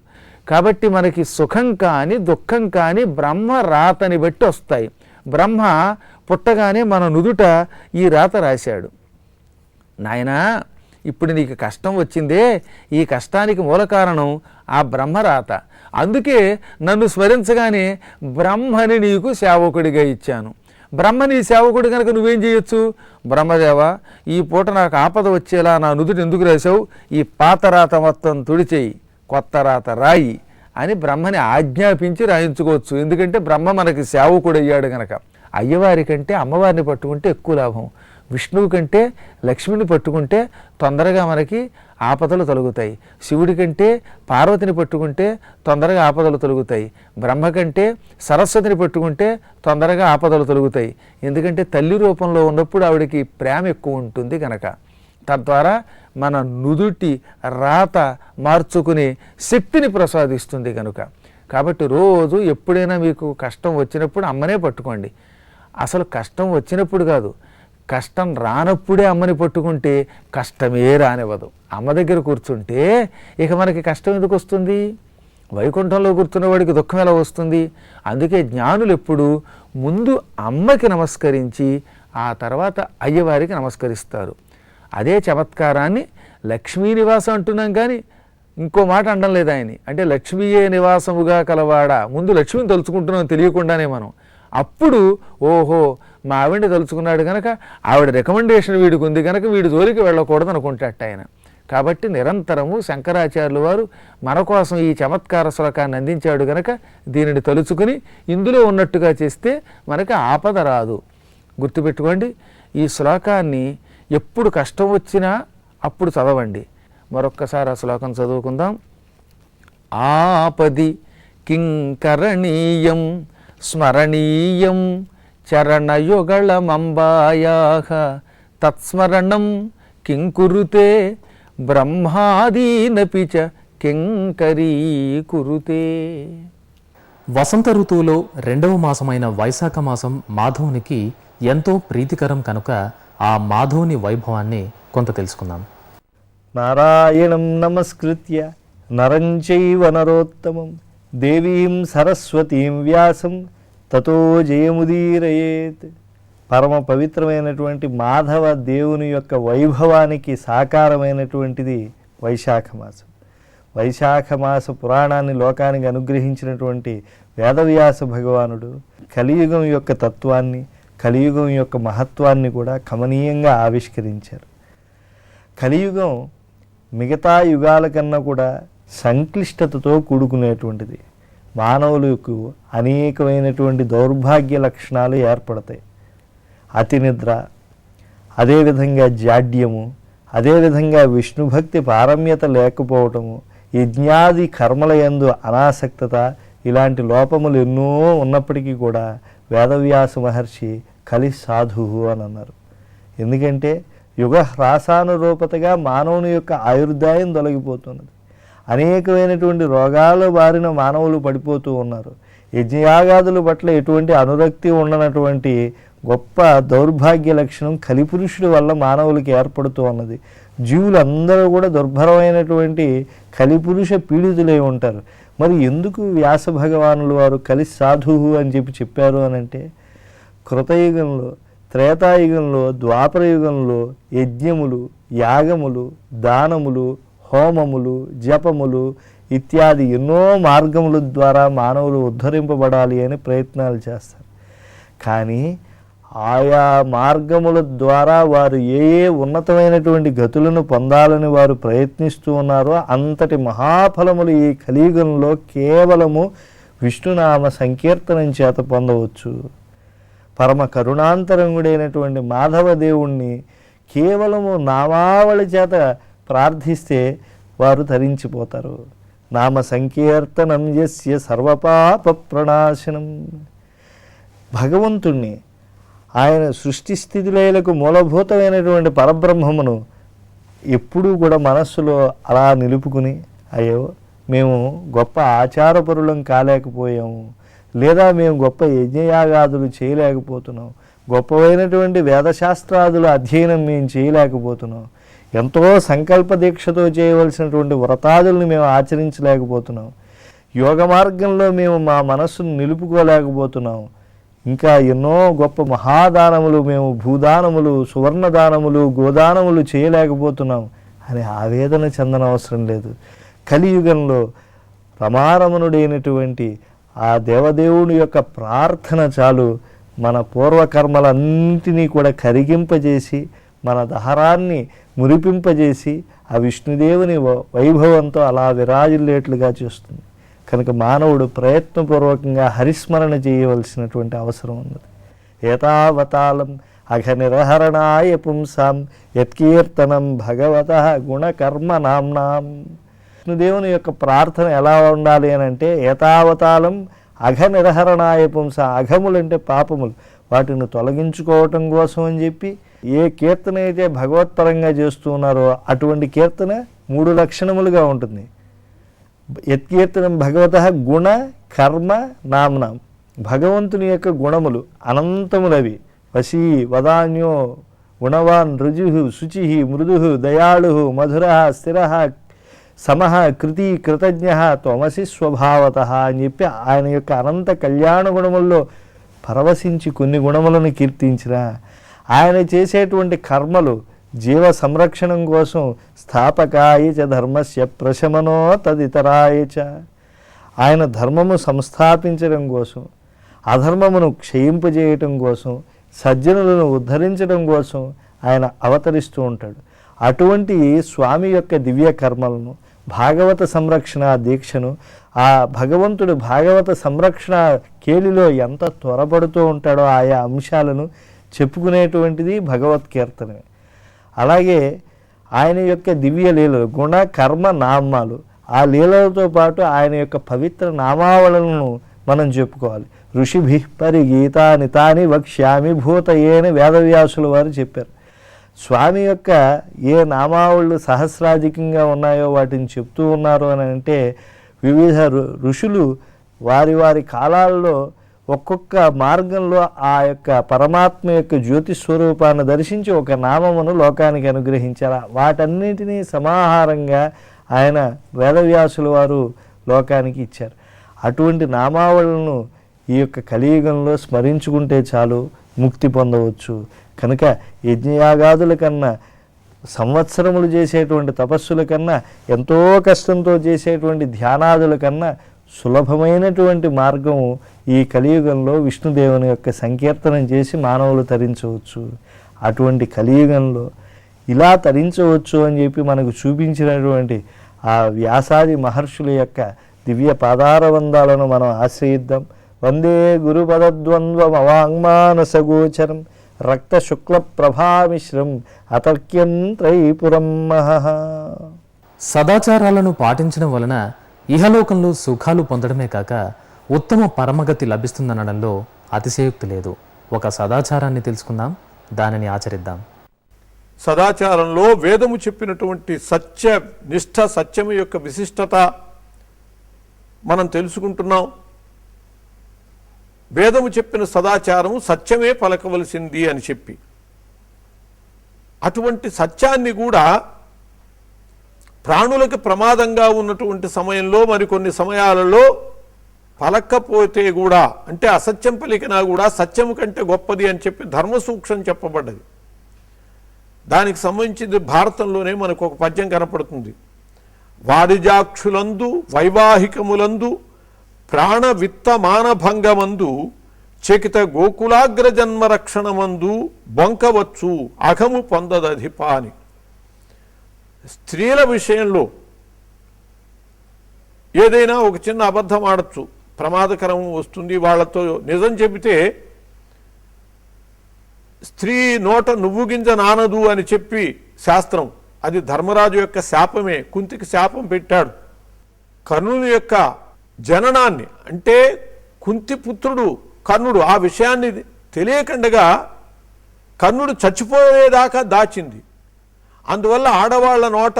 కాబట్టి మనకి సుఖం కానీ దుఃఖం కానీ బ్రహ్మ రాతని బట్టి వస్తాయి. బ్రహ్మ పుట్టగానే మన నుదుట ఈ రాత రాశాడు. నాయనా, ఇప్పుడు నీకు కష్టం వచ్చిందే, ఈ కష్టానికి మూల కారణం ఆ బ్రహ్మరాత. అందుకే నన్ను స్మరించగానే బ్రహ్మని నీకు సేవకుడిగా ఇచ్చాను. బ్రహ్మ నీ సేవకుడు కనుక నువ్వేం చేయొచ్చు? బ్రహ్మదేవ, ఈ పూట నాకు ఆపద వచ్చేలా నా నుదుటి ఎందుకు రాశావు? ఈ పాత రాత మొత్తం తుడిచేయి, కొత్త రాత రాయి అని బ్రహ్మని ఆజ్ఞాపించి రాయించుకోవచ్చు. ఎందుకంటే బ్రహ్మ మనకి సేవకుడు అయ్యాడు కనుక. అయ్యవారి కంటే అమ్మవారిని పట్టుకుంటే ఎక్కువ లాభం. విష్ణువు కంటే లక్ష్మిని పట్టుకుంటే తొందరగా మనకి ఆపదలు తొలగుతాయి. శివుడి కంటే పార్వతిని పట్టుకుంటే తొందరగా ఆపదలు తొలగుతాయి. బ్రహ్మ కంటే సరస్వతిని పట్టుకుంటే తొందరగా ఆపదలు తొలగుతాయి. ఎందుకంటే తల్లి రూపంలో ఉన్నప్పుడు ఆవిడకి ప్రేమ ఎక్కువ ఉంటుంది కనుక. తద్వారా మన నుదుటి రాత మార్చుకునే శక్తిని ప్రసాదిస్తుంది కనుక. కాబట్టి రోజు ఎప్పుడైనా మీకు కష్టం వచ్చినప్పుడు అమ్మనే పట్టుకోండి. అసలు కష్టం వచ్చినప్పుడు కాదు, కష్టం రానప్పుడే అమ్మని పట్టుకుంటే కష్టమే రానివ్వదు. అమ్మ దగ్గర కూర్చుంటే ఇక మనకి కష్టం ఎందుకు వస్తుంది? వైకుంఠంలో కూర్చున్న వాడికి దుఃఖం ఎలా వస్తుంది? అందుకే జ్ఞానులు ఎప్పుడు ముందు అమ్మకి నమస్కరించి ఆ తర్వాత అయ్యవారికి నమస్కరిస్తారు. అదే చమత్కారాన్ని లక్ష్మీ నివాసం అంటున్నాం కానీ ఇంకో మాట అనడం లేదు ఆయన్ని. అంటే లక్ష్మీయే నివాసముగా కలవాడా, ముందు లక్ష్మిని తలుచుకుంటున్నాం తెలియకుండానే మనం. అప్పుడు ఓహో మా ఆవిడని తలుచుకున్నాడు కనుక ఆవిడ రికమెండేషన్ వీడికి ఉంది కనుక వీడి జోలికి వెళ్ళకూడదు అనుకుంటాట ఆయన. కాబట్టి నిరంతరము శంకరాచార్యుల వారు మన కోసం ఈ చమత్కార శ్లోకాన్ని అందించాడు కనుక దీనిని తలుచుకుని ఇందులో ఉన్నట్టుగా చేస్తే మనకి ఆపద రాదు. గుర్తుపెట్టుకోండి, ఈ శ్లోకాన్ని ఎప్పుడు కష్టం వచ్చినా అప్పుడు చదవండి. మరొక్కసారి ఆ శ్లోకం చదువుకుందాం. ఆపది కింకరణీయం స్మరణీయం చరణయుగళమంబాయాః తత్స్మరణం కింకురుతే బ్రహ్మాదీనపి చ కింకరీకురుతే. వసంత ఋతువులో 2వ మాసమైన వైశాఖ మాసం మాధవునికి ఎంతో ప్రీతికరం కనుక ఆ మాధవుని వైభవాన్ని కొంత తెలుసుకుందాం. నారాయణం నమస్కృత్య నరం చైవ నరోత్తమం దేవీం సరస్వతీం వ్యాసం తతో జయముదీరయేత్. పరమ పవిత్రమైనటువంటి మాధవ దేవుని యొక్క వైభవానికి సాకారమైనటువంటిది వైశాఖ మాసం. వైశాఖ మాస పురాణాన్ని లోకానికి అనుగ్రహించినటువంటి వేదవ్యాస భగవానుడు కలియుగం యొక్క తత్వాన్ని, కలియుగం యొక్క మహత్వాన్ని కూడా కమనీయంగా ఆవిష్కరించారు. కలియుగం మిగతా యుగాల కన్నా కూడా సంక్లిష్టతతో కూడుకునేటువంటిది. మానవులకు అనేకమైనటువంటి దౌర్భాగ్య లక్షణాలు ఏర్పడతాయి. అతి నిద్ర, అదేవిధంగా జాడ్యము, అదేవిధంగా విష్ణుభక్తి పారమ్యత లేకపోవటము, యజ్ఞాది కర్మల యందు అనాసక్తత, ఇలాంటి లోపములు ఎన్నో ఉన్నప్పటికీ కూడా వేదవ్యాస మహర్షి కలి సాధువు అని అన్నారు. ఎందుకంటే యుగ హ్రాసానురూపతగా మానవుని యొక్క ఆయుర్దాయం తొలగిపోతున్నది. అనేకమైనటువంటి రోగాల బారిన మానవులు పడిపోతూ ఉన్నారు. యజ్ఞయాగాదుల పట్ల ఎటువంటి అనురక్తి ఉండనటువంటి గొప్ప దౌర్భాగ్య లక్షణం కలిపురుషుడి వల్ల మానవులకి ఏర్పడుతూ ఉన్నది. జీవులందరూ కూడా దుర్భరమైనటువంటి కలిపురుష పీడితులై ఉంటారు. మరి ఎందుకు వ్యాస భగవానులు వారు కలి సాధువు అని చెప్పారు అనంటే, కృతయుగంలో, త్రేతాయుగంలో, ద్వాపరయుగంలో యజ్ఞములు, యాగములు, దానములు, హోమములు, జపములు ఇత్యాది ఎన్నో మార్గముల ద్వారా మానవులు ఉద్ధరింపబడాలి అని ప్రయత్నాలు చేస్తారు. కానీ ఆయా మార్గముల ద్వారా వారు ఏ ఏ ఉన్నతమైనటువంటి గతులను పొందాలని వారు ప్రయత్నిస్తూ ఉన్నారో అంతటి మహాఫలములు ఈ కలియుగంలో కేవలము విష్ణునామ సంకీర్తనం చేత పొందవచ్చు. పరమ కరుణాంతరంగుడైనటువంటి మాధవదేవుణ్ణి కేవలము నామావళి చేత ప్రార్థిస్తే వారు తరించిపోతారు. నామ సంకీర్తనం యస్య సర్వపాప ప్రణాశనం. భగవంతుణ్ణి, ఆయన సృష్టి స్థితిలయలకు మూలభూతమైనటువంటి పరబ్రహ్మమును ఎప్పుడూ కూడా మనస్సులో అలా నిలుపుకుని, అయ్యో మేము గొప్ప ఆచారపరులం కాలేకపోయాము, లేదా మేము గొప్ప యజ్ఞయాగాదులు చేయలేకపోతున్నాం, గొప్పవైనటువంటి వేదశాస్త్రాదుల అధ్యయనం మేము చేయలేకపోతున్నాం, ఎంతో సంకల్ప దీక్షతో చేయవలసినటువంటి వ్రతాదుల్ని మేము ఆచరించలేకపోతున్నాం, యోగ మార్గంలో మేము మా మనస్సును నిలుపుకోలేకపోతున్నాం, ఇంకా ఎన్నో గొప్ప మహాదానములు మేము భూదానములు, సువర్ణదానములు, గోదానములు చేయలేకపోతున్నాం అని ఆవేదన చెందనవసరం లేదు. కలియుగంలో రమారమణుడైనటువంటి ఆ దేవదేవుని యొక్క ప్రార్థన చాలు మన పూర్వకర్మలన్నింటినీ కూడా కరిగింపజేసి, మన దహరాన్ని మురిపింపజేసి ఆ విష్ణుదేవుని వైభవంతో అలా విరాజిల్లేట్లుగా చేస్తుంది. కనుక మానవుడు ప్రయత్నపూర్వకంగా హరిస్మరణ చేయవలసినటువంటి అవసరం ఉన్నది. ఏతావతాళం అఘనిరహరణాయ పుంసాం యత్కీర్తనం భగవతః గుణకర్మ నామ్నాం. విష్ణుదేవుని యొక్క ప్రార్థన ఎలా ఉండాలి అని అంటే, ఏతావతాళం అఘనిరహరణాయ పుంస. అఘములంటే పాపములు, వాటిని తొలగించుకోవటం కోసం అని చెప్పి ఏ కీర్తన అయితే భగవత్పరంగా చేస్తూ ఉన్నారో అటువంటి కీర్తన 3 లక్షణములుగా ఉంటుంది. యత్కీర్తనం భగవతః గుణ కర్మ నామ్నాం. భగవంతుని యొక్క గుణములు అనంతములవి. వశీ వదాన్యో గుణవాన్ రుజు శుచి మృదు దయాళు మధుర స్థిర సమః కృతి కృతజ్ఞ త్వమసి స్వభావత అని చెప్పి ఆయన యొక్క అనంత కళ్యాణ గుణముల్లో పరవశించి కొన్ని గుణములను కీర్తించిన ఆయన చేసేటువంటి కర్మలు జీవ సంరక్షణం కోసం స్థాపకాయ చ ధర్మస్య ప్రశమనో తదితరాయ చ. ఆయన ధర్మము సంస్థాపించడం కోసం, అధర్మమును క్షయింపజేయటం కోసం, సజ్జనులను ఉద్ధరించడం కోసం ఆయన అవతరిస్తూ ఉంటాడు. అటువంటి స్వామి యొక్క దివ్య కర్మలను, భాగవత సంరక్షణ దీక్షను, ఆ భగవంతుడు భాగవత సంరక్షణ కేలిలో ఎంత త్వరపడుతూ ఉంటాడో ఆయా అంశాలను చెప్పుకునేటువంటిది భగవత్కీర్తనే. అలాగే ఆయన యొక్క దివ్య లీలలు, గుణ కర్మ నామాలు, ఆ లీలలతో పాటు ఆయన యొక్క పవిత్ర నామావళులను మనం చెప్పుకోవాలి. ఋషిభి పరిగీతాని తాని వక్ష్యామి భూతయేని వేదవ్యాసుల వారు చెప్పారు. స్వామి యొక్క ఏ నామావళులు సహస్రాధికంగా ఉన్నాయో వాటిని చెప్తూ ఉన్నారు అని అంటే, వివిధ ఋషులు వారి వారి కాలాల్లో ఒక్కొక్క మార్గంలో ఆ యొక్క పరమాత్మ యొక్క జ్యోతి స్వరూపాన్ని దర్శించి ఒక నామమును లోకానికి అనుగ్రహించారు. వాటన్నిటినీ సమాహారంగా ఆయన వేదవ్యాసుల వారు లోకానికి ఇచ్చారు. అటువంటి నామావళులను ఈ యొక్క కలియుగంలో స్మరించుకుంటే చాలు ముక్తి పొందవచ్చు. కనుక యజ్ఞయాగాదుల కన్నా, సంవత్సరములు చేసేటువంటి తపస్సుల కన్నా, ఎంతో కష్టంతో చేసేటువంటి ధ్యానాదుల కన్నా సులభమైనటువంటి మార్గము ఈ కలియుగంలో విష్ణుదేవుని యొక్క సంకీర్తనం చేసి మానవులు తరించవచ్చు. అటువంటి కలియుగంలో ఇలా తరించవచ్చు అని చెప్పి మనకు చూపించినటువంటి ఆ వ్యాసాది మహర్షుల యొక్క దివ్య పాదారవందాలను మనం ఆశ్రయిద్దాం. వందే గురుపదద్వంద్వమవాంగ్మానసగోచరం రక్త శుక్ల ప్రభామిశ్రం అతర్క్యం త్రైపురం మహః. సదాచారాలను పాటించడం వలన ఇహలోకంలో సుఖాలు పొందడమే కాక ఉత్తమ పరమగతి లభిస్తుందనడంలో అతిశయోక్తి లేదు. ఒక సదాచారాన్ని తెలుసుకుందాం, దానిని ఆచరిద్దాం. సదాచారంలో వేదము చెప్పినటువంటి సత్య నిష్ఠ, సత్యము యొక్క విశిష్టత మనం తెలుసుకుంటున్నాం. వేదము చెప్పిన సదాచారము సత్యమే పలకవలసింది అని చెప్పి, అటువంటి సత్యాన్ని కూడా ప్రాణులకు ప్రమాదంగా ఉన్నటువంటి సమయంలో, మరికొన్ని సమయాలలో పలక్కపోతే కూడా, అంటే అసత్యం పలికినా కూడా సత్యము కంటే గొప్పది అని చెప్పి ధర్మసూక్ష్మం చెప్పబడ్డది. దానికి సంబంధించింది భారతంలోనే మనకు ఒక పద్యం కనపడుతుంది. వారిజాక్షులందు వైవాహికములందు ప్రాణ విత్త మానభంగమందు చకిత గోకులాగ్ర జన్మ రక్షణమందు బొంకవచ్చు అఘము పొందదధిప అని. స్త్రీల విషయంలో ఏదైనా ఒక చిన్న అబద్ధం ఆడచ్చు, ప్రమాదకరం వస్తుంది. వాళ్ళతో నిజం చెబితే స్త్రీ నోట నువ్వు గింజ నానదు అని చెప్పి శాస్త్రం, అది ధర్మరాజు యొక్క శాపమే. కుంతికి శాపం పెట్టాడు. కర్ణుని యొక్క జననాన్ని, అంటే కుంతి పుత్రుడు కర్ణుడు, ఆ విషయాన్ని తెలియకుండగా కర్ణుడు చచ్చిపోయేదాకా దాచింది. అందువల్ల ఆడవాళ్ల నోట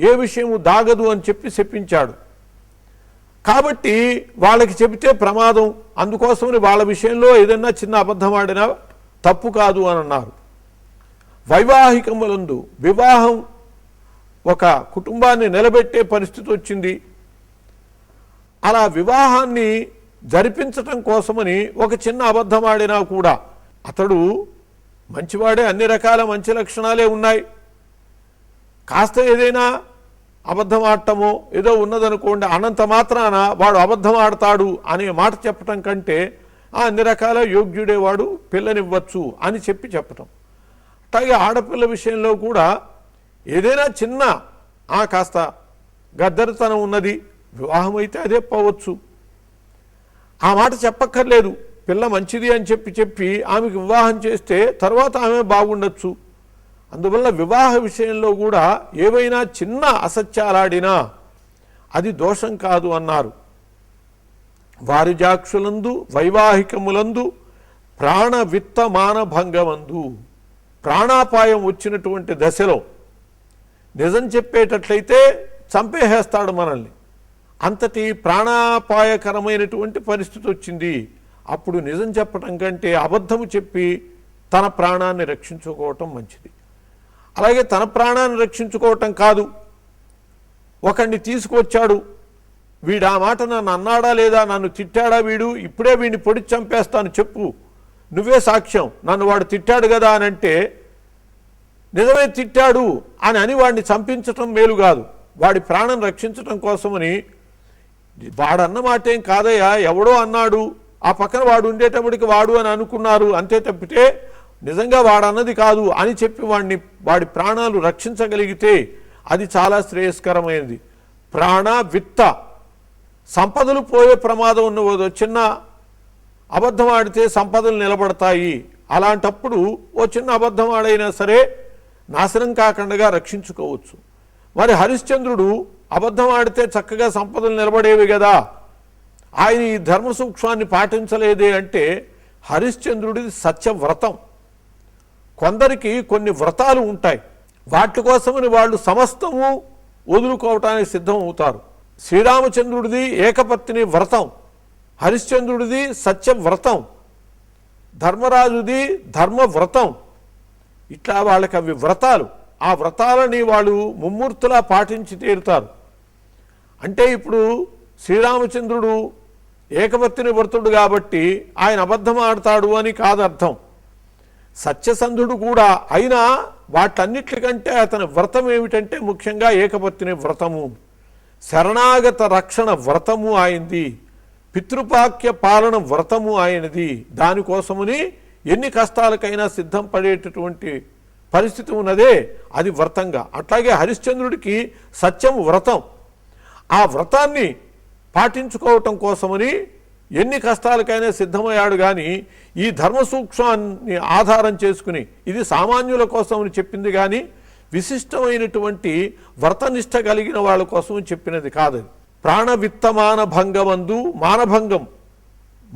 ఏ విషయము దాగదు అని చెప్పి చెప్పించాడు. కాబట్టి వాళ్ళకి చెబితే ప్రమాదం, అందుకోసమని వాళ్ళ విషయంలో ఏదైనా చిన్న అబద్ధం ఆడినా తప్పు కాదు అని అన్నారు. వైవాహికములందు వివాహం ఒక కుటుంబాన్ని నిలబెట్టే పరిస్థితి వచ్చింది. అలా వివాహాన్ని జరిపించటం కోసమని ఒక చిన్న అబద్ధం ఆడినా కూడా, అతడు మంచివాడే, అన్ని రకాల మంచి లక్షణాలే ఉన్నాయి, కాస్త ఏదైనా అబద్ధం ఆడటమో ఏదో ఉన్నదనుకోండి, అనంత మాత్రాన వాడు అబద్ధం ఆడతాడు అనే మాట చెప్పటం కంటే అన్ని రకాల యోగ్యుడే వాడు, పిల్లనివ్వచ్చు అని చెప్పటం. అట్లాగే ఆడపిల్ల విషయంలో కూడా ఏదైనా చిన్న కాస్త గద్దరితనం ఉన్నది, వివాహం అయితే అదే పోవచ్చు, ఆ మాట చెప్పక్కర్లేదు, పిల్ల మంచిది అని చెప్పి ఆమెకు వివాహం చేస్తే తర్వాత ఆమె బాగుండొచ్చు. అందువల్ల వివాహ విషయంలో కూడా ఏవైనా చిన్న అసత్యాలాడినా అది దోషం కాదు అన్నారు. వారిజాక్షులందు వైవాహికములందు ప్రాణ విత్త మానభంగమందు, ప్రాణాపాయం వచ్చినటువంటి దశలో నిజం చెప్పేటట్లయితే చంపేసేస్తాడు మనల్ని, అంతటి ప్రాణాపాయకరమైనటువంటి పరిస్థితి వచ్చింది. అప్పుడు నిజం చెప్పటం కంటే అబద్ధము చెప్పి తన ప్రాణాన్ని రక్షించుకోవటం మంచిది. అలాగే తన ప్రాణాన్ని రక్షించుకోవటం కాదు, ఒకడిని తీసుకొచ్చాడు, వీడు ఆ మాట నన్ను అన్నాడా లేదా, నన్ను తిట్టాడా వీడు, ఇప్పుడే వీడిని పొడి చంపేస్తాను చెప్పు, నువ్వే సాక్ష్యం, నన్ను వాడు తిట్టాడు కదా అని అంటే నిజమే తిట్టాడు అని వాడిని చంపించటం మేలు కాదు. వాడి ప్రాణం రక్షించటం కోసమని, వాడన్న మాట ఏం కాదయ్యా, ఎవడో అన్నాడు, ఆ పక్కన వాడు ఉండేటప్పటికి వాడు అని అనుకున్నారు అంతే తప్పితే నిజంగా వాడన్నది కాదు అని చెప్పి వాడి ప్రాణాలు రక్షించగలిగితే అది చాలా శ్రేయస్కరమైనది. ప్రాణ విత్త, సంపదలు పోయే ప్రమాదం ఉన్నది, చిన్న అబద్ధం ఆడితే సంపదలు నిలబడతాయి. అలాంటప్పుడు ఓ చిన్న అబద్ధం ఆడైనా సరే నాశనం కాకుండా రక్షించుకోవచ్చు. మరి హరిశ్చంద్రుడు అబద్ధం ఆడితే చక్కగా సంపదలు నిలబడేవి కదా, ఆయన ఈ ధర్మ సూక్ష్మాన్ని పాటించలేదే అంటే హరిశ్చంద్రుడిది సత్యవ్రతం. కొందరికి కొన్ని వ్రతాలు ఉంటాయి, వాటి కోసమని వాళ్ళు సమస్తము వదులుకోవటానికి సిద్ధం అవుతారు. శ్రీరామచంద్రుడిది ఏకపత్ని వ్రతం, హరిశ్చంద్రుడిది సత్యవ్రతం, ధర్మరాజుది ధర్మవ్రతం. ఇట్లా వాళ్ళకి అవి వ్రతాలు, ఆ వ్రతాలని వాళ్ళు ముమ్మూర్తులా పాటించి తీరుతారు. అంటే ఇప్పుడు శ్రీరామచంద్రుడు ఏకపత్ని వ్రతుడు కాబట్టి ఆయన అబద్ధం ఆడతాడు అని కాదు అర్థం. సత్యసంధుడు కూడా అయినా వాటన్నిటికంటే అతని వ్రతం ఏమిటంటే ముఖ్యంగా ఏకపత్ని వ్రతము, శరణాగత రక్షణ వ్రతము ఆయనది, పితృపాక్య పాలన వ్రతము ఆయనది. దానికోసమని ఎన్ని కష్టాలకైనా సిద్ధం పడేటటువంటి పరిస్థితి ఉన్నదే అది వ్రతంగా. అట్లాగే హరిశ్చంద్రుడికి సత్యం వ్రతం, ఆ వ్రతాన్ని పాటించుకోవటం కోసమని ఎన్ని కష్టాలకైనా సిద్ధమయ్యాడు. కానీ ఈ ధర్మ సూక్ష్మాన్ని ఆధారం చేసుకుని ఇది సామాన్యుల కోసమని చెప్పింది కానీ విశిష్టమైనటువంటి వ్రతనిష్ట కలిగిన వాళ్ళ కోసం చెప్పినది కాదు. ప్రాణవిత్త మానభంగమందు, మానభంగం,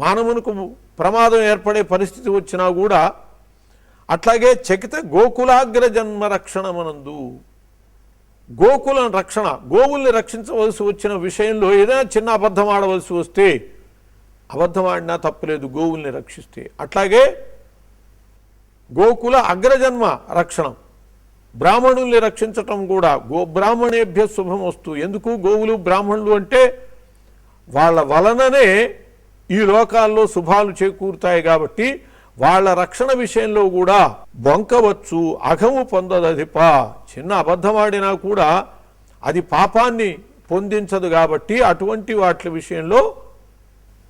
మానవునికి ప్రమాదం ఏర్పడే పరిస్థితి వచ్చినా కూడా, అట్లాగే చకిత గోకులాగ్ర జన్మ రక్షణమనందు, గోకుల రక్షణ, గోవుల్ని రక్షించవలసి వచ్చిన విషయంలో ఏదైనా చిన్న అబద్ధం ఆడవలసి వస్తే, అబద్ధం ఆడినా తప్పులేదు గోవుల్ని రక్షిస్తే. అట్లాగే గోకుల అగ్రజన్మ రక్షణం, బ్రాహ్మణుల్ని రక్షించటం కూడా, బ్రాహ్మణేభ్య శుభం వస్తు. ఎందుకు గోవులు బ్రాహ్మణులు అంటే వాళ్ళ వలననే ఈ లోకాల్లో శుభాలు చేకూరుతాయి కాబట్టి వాళ్ళ రక్షణ విషయంలో కూడా బొంకవచ్చు అఘము పొందదధిప. చిన్న అబద్ధం ఆడినా కూడా అది పాపాన్ని పొందించదు కాబట్టి అటువంటి వాటి విషయంలో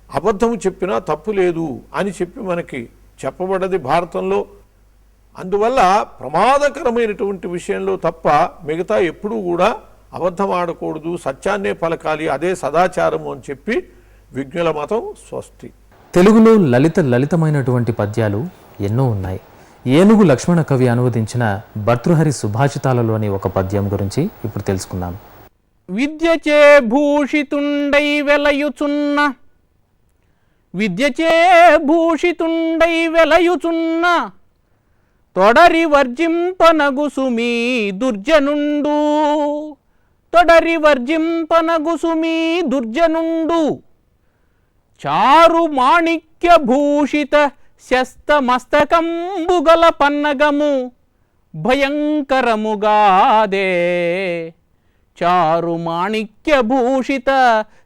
అబద్ధము చెప్పినా తప్పు లేదు అని చెప్పి మనకి చెప్పబడ్డది భారతంలో. అందువల్ల ప్రమాదకరమైనటువంటి విషయంలో తప్ప మిగతా ఎప్పుడూ కూడా అబద్ధం ఆడకూడదు, సత్యాన్నే పలకాలి, అదే సదాచారము అని చెప్పి విజ్ఞుల మతం. స్వస్తి. తెలుగులో లలితమైనటువంటి పద్యాలు ఎన్నో ఉన్నాయి. ఏనుగు లక్ష్మణ కవి అనువదించిన భర్తృహరి సుభాషితాలలోని ఒక పద్యం గురించి ఇప్పుడు తెలుసుకుందాం. విద్యచే భూషితుండై వెలయుచున్న, విద్యచే భూషితుండై వెలయుచున్న, తొడరి వర్జింపనగుసుమీ దుర్జనుండు, తొడరి వర్జింపనగుసుమీ దుర్జనుండు, చారు మాణిక్య భూషిత శస్తమస్తకంబుగల పన్నగము భయంకరముగాదే, చారు మాణిక్య భూషిత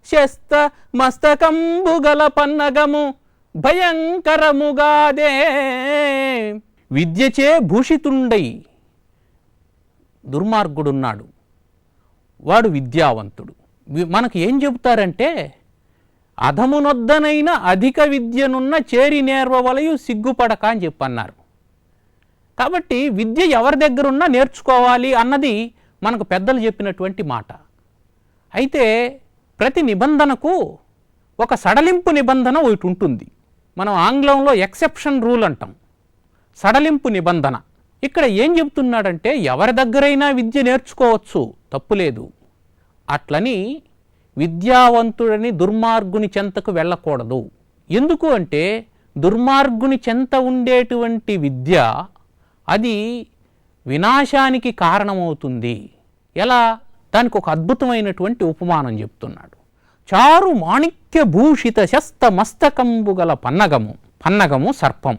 శస్త మస్తకంబుగల పన్నగము భయంకరముగాదే. విద్యచే భూషితుండై దుర్మార్గుడున్నాడు, వాడు విద్యావంతుడు. మనకు ఏం చెబుతారంటే, అధమునొద్దనైన అధిక విద్యనున్న చేరి నేర్వవలయు సిగ్గుపడక అని చెప్పన్నారు. కాబట్టి విద్య ఎవరి దగ్గరున్నా నేర్చుకోవాలి అన్నది మనకు పెద్దలు చెప్పినటువంటి మాట. అయితే ప్రతి నిబంధనకు ఒక సడలింపు నిబంధన ఒకటి ఉంటుంది. మనం ఆంగ్లంలో ఎక్సెప్షన్ రూల్ అంటాం, సడలింపు నిబంధన. ఇక్కడ ఏం చెబుతున్నాడంటే, ఎవరి దగ్గరైనా విద్య నేర్చుకోవచ్చు, తప్పులేదు. అట్లని విద్యావంతుడని దుర్మార్గుని చెంతకు వెళ్ళకూడదు. ఎందుకు అంటే, దుర్మార్గుని చెంత ఉండేటువంటి విద్య అది వినాశానికి కారణమవుతుంది. ఎలా? దానికి ఒక అద్భుతమైనటువంటి ఉపమానం చెప్తున్నాడు. చారు మాణిక్య భూషిత శస్త మస్తకంబు గల పన్నగము. పన్నగము సర్పం.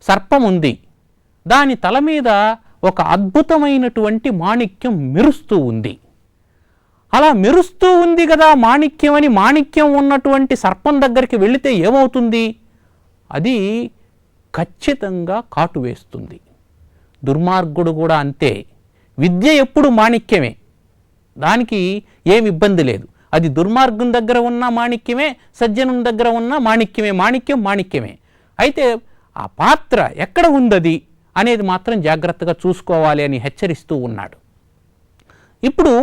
సర్పం ఉంది, దాని తల మీద ఒక అద్భుతమైనటువంటి మాణిక్యం మెరుస్తూ ఉంది. అలా మెరుస్తూ ఉంది కదా మాణిక్యం అని, మాణిక్యం ఉన్నటువంటి సర్పం దగ్గరికి వెళితే ఏమవుతుంది? అది ఖచ్చితంగా కాటు వేస్తుంది. దుర్మార్గుడు కూడా అంతే. విద్య ఎప్పుడు మాణిక్యమే, దానికి ఏమి ఇబ్బంది లేదు. అది దుర్మార్గుని దగ్గర ఉన్న మాణిక్యమే, సజ్జనుని దగ్గర ఉన్న మాణిక్యమే. మాణిక్యం మాణిక్యమే. అయితే ఆ పాత్ర ఎక్కడ ఉందది అనేది మాత్రం జాగ్రత్తగా చూసుకోవాలి అని హెచ్చరిస్తూ ఉన్నాడు. ఇప్పుడు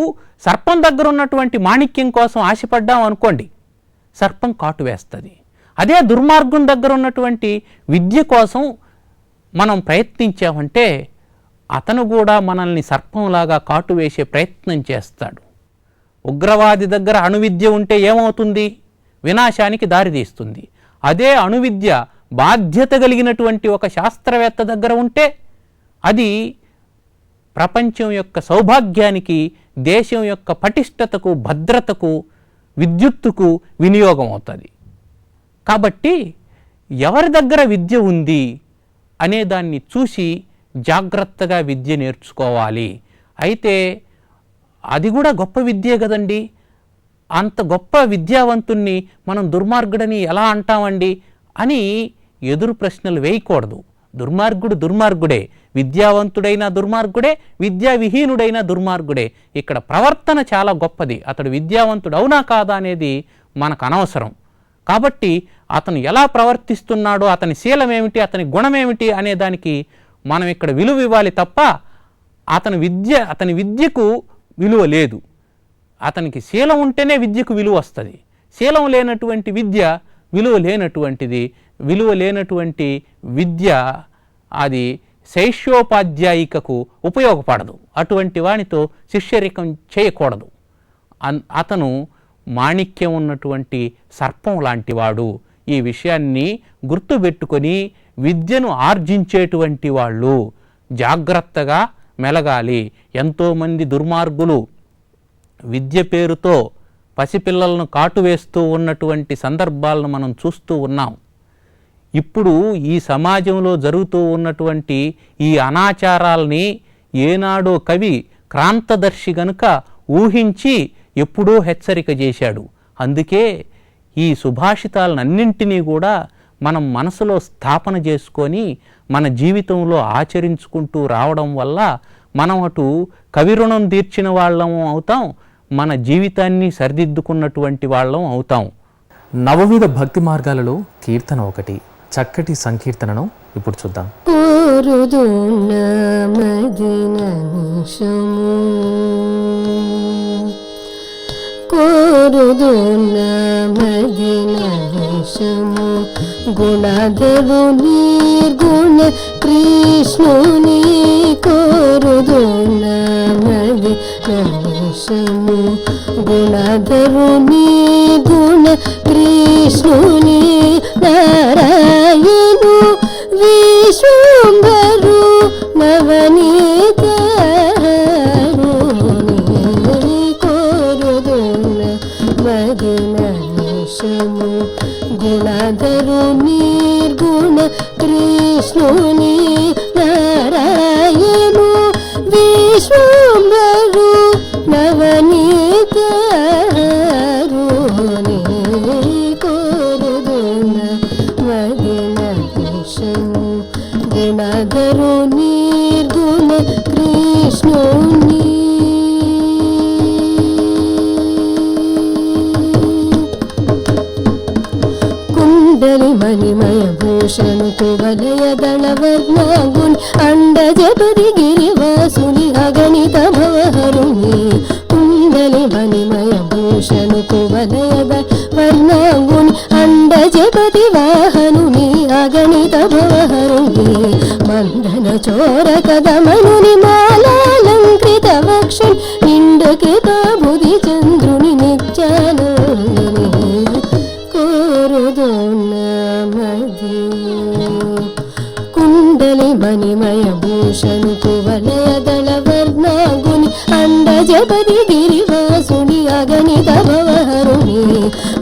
సర్పం దగ్గర ఉన్నటువంటి మాణిక్యం కోసం ఆశపడ్డాం అనుకోండి, సర్పం కాటు వేస్తుంది. అదే దుర్మార్గుని దగ్గర ఉన్నటువంటి విద్య కోసం మనం ప్రయత్నించామంటే అతను కూడా మనల్ని సర్పంలాగా కాటు వేసే ప్రయత్నం చేస్తాడు. ఉగ్రవాది దగ్గర అణువిద్య ఉంటే ఏమవుతుంది? వినాశానికి దారితీస్తుంది. అదే అణువిద్య బాధ్యత కలిగినటువంటి ఒక శాస్త్రవేత్త దగ్గర ఉంటే అది ప్రపంచం యొక్క సౌభాగ్యానికి, దేశం యొక్క పటిష్టతకు, భద్రతకు, విద్యుత్తుకు వినియోగం అవుతుంది. కాబట్టి ఎవరి దగ్గర విద్య ఉంది అనే దాన్ని చూసి జాగ్రత్తగా విద్య నేర్చుకోవాలి. అయితే అది కూడా గొప్ప విద్యే కదండి. అంత గొప్ప విద్యావంతుణ్ణి మనం దుర్మార్గుడని ఎలా అంటామండి అని ఎదురు ప్రశ్నలు వేయకూడదు. దుర్మార్గుడు దుర్మార్గుడే, విద్యావంతుడైన దుర్మార్గుడే, విద్యావిహీనుడైన దుర్మార్గుడే. ఇక్కడ ప్రవర్తన చాలా గొప్పది. అతడు విద్యావంతుడు అవునా కాదా అనేది మనకు అనవసరం. కాబట్టి అతను ఎలా ప్రవర్తిస్తున్నాడో, అతని శీలం ఏమిటి, అతని గుణం ఏమిటి అనే దానికి మనం ఇక్కడ విలువ ఇవ్వాలి తప్ప అతని విద్యకు విలువ లేదు. అతనికి శీలం ఉంటేనే విద్యకు విలువ వస్తుంది. శీలం లేనటువంటి విద్య విలువ లేనటువంటిది. విలువ లేనటువంటి విద్య అది శైష్యోపాధ్యాయికకు ఉపయోగపడదు. అటువంటి వానితో శిష్యరికం చేయకూడదు. అతను మాణిక్యం ఉన్నటువంటి సర్పం లాంటివాడు. ఈ విషయాన్ని గుర్తుపెట్టుకొని విద్యను ఆర్జించేటువంటి వాళ్ళు జాగ్రత్తగా మెలగాలి. ఎంతోమంది దుర్మార్గులు విద్య పేరుతో పసిపిల్లలను కాటువేస్తూ ఉన్నటువంటి సందర్భాలను మనం చూస్తూ ఉన్నాం. ఇప్పుడు ఈ సమాజంలో జరుగుతూ ఉన్నటువంటి ఈ అనాచారాల్ని ఏనాడో కవి క్రాంతదర్శి గనుక ఊహించి ఎప్పుడో హెచ్చరిక చేశాడు. అందుకే ఈ సుభాషితాలన్నింటినీ కూడా మనం మనసులో స్థాపన చేసుకొని మన జీవితంలో ఆచరించుకుంటూ రావడం వల్ల మనం అటు కవి రుణం తీర్చిన వాళ్ళం అవుతాం, మన జీవితాన్ని సరిదిద్దుకున్నటువంటి వాళ్ళం అవుతాం. నవవిధ భక్తి మార్గాలలో కీర్తన ఒకటి. చక్కటి సంకీర్తనను ఇప్పుడు చూద్దాం. కోరుదున్న మదిన నిశము కోరుదున్న మదిన నిశము గుణధరు నిర్గుణ కృష్ణుని కోరుదున్న మదిన నిశము గుణధరు నిర్గుణ కృష్ణుని నారాయణు విశ్వంభరు నవనీతరుని కోరుదున మదిన నిశము గుణధరు నిర్గుణ కృష్ణుని నారాయణు విశ్వంభరు నవనీతరుని కోరుదున మదిన నిశము గుణధరు నిర్గుణ కృష్ణుని. కుండలి మణిమయ భూషణు కువలయ దళవర్ణ గుణ్ అండజపది గిరివాసుని అగణిత భవహరుణి కుండలి మణిమయ భూషణు కువలయ దళవర్ణ గుణ్ అండజపది వాహనుని అగణిత భవహరుణి మందన చోర కదమనుని మాలాలంకృత వక్షన్ నిండు కృతాభుది చంద్రుని నిత్యానందుని కోరుదున్న మది కుండలి మణిమయ భూషణు కువలయ దళవర్ణ గుణి అండజపది గిరివాసుని అగణిత భవహరుని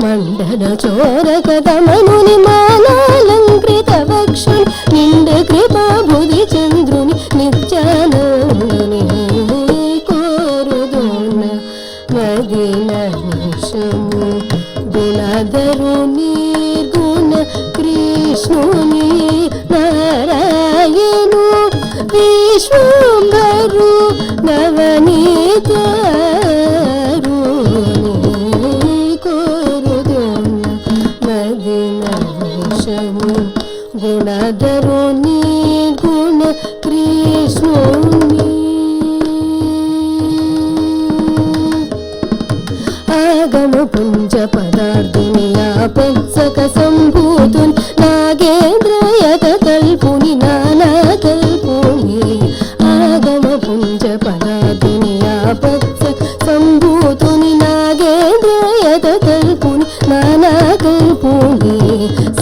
మండల చోర కదమనుని మాలాలంకృత వక్షుని నిండు కృపాభుది చంద్రుని నిత్యానందుని కోరుదున్న మదిన నిశము గుణధరు నిర్గుణ కృష్ణుని నారాయణు విశ్వంభరు నవనీతరుని కోరుదున్న మదిన నిశము గుణధరు నిర్గుణ కృష్ణుని. ఆగమ పుంజ పదార్థుని ఆపత్సక సంభూతుని నాగేంద్రయత కల్పుని నానా కల్పుని ఆగమ పుంజ పదార్థుని ఆపత్సక సంభూతుని నాగేంద్రయత కల్పుని నానా కల్పుని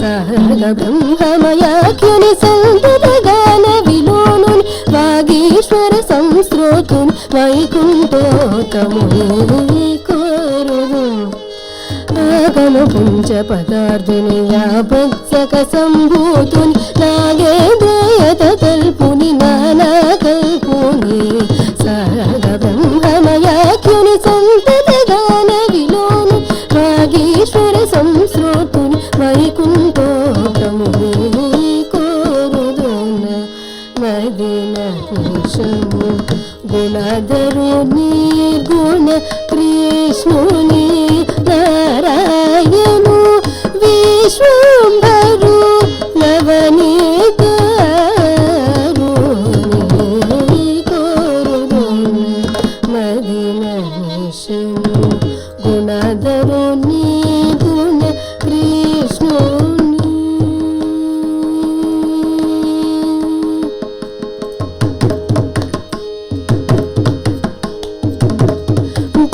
సహగ బ్రహ్మమయాఖ్యుని సంతత గాన విలోనుని వాగీశ్వర సంస్రోతుని వైకుంఠోత్తముని ఆగమ పుంజ పదార్థుని యాపత్సక సంభూతుని నాగేంద్రయత కల్పుని నానా కల్పుని సహగ బ్రహ్మమయాఖ్యుని సంతత గాన విలోను వాగీశ్వర సంస్రోతుని వైకుంఠోత్తముని కోరుదున్న మదిన నిశము గుణధరు నిర్గుణ కృష్ణుని నారాయణు విశ్వంభరు నవనీతరుని కోరుదున్న మదిన నిశము గుణధరు నిర్గుణ కృష్ణుని.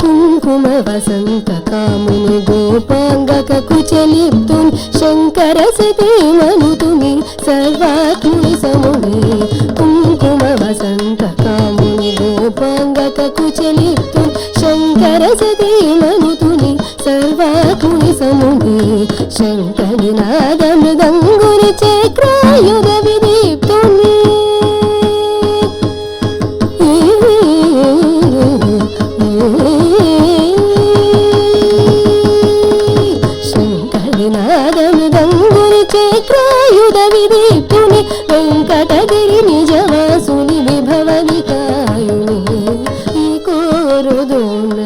కుంకుమ వసంత కాముని గోపాంగక కుచలిప్తుని శంకర సతీమనుతుని సర్వాత్ముని సముని కుంకుమ వసంత కాముని గోపాంగక కుచలిప్తుని శంకర సతీమనుతుని సర్వాత్ముని సముని శంకరి నాద మృదంగుని చక్రాయుధ విదీప్తుని శంకరినాదమృదంగుని చక్రాయుధ విదీప్తుని వెంకటగిరి నిజవాసుని విభవ వికాయుని కోరుదున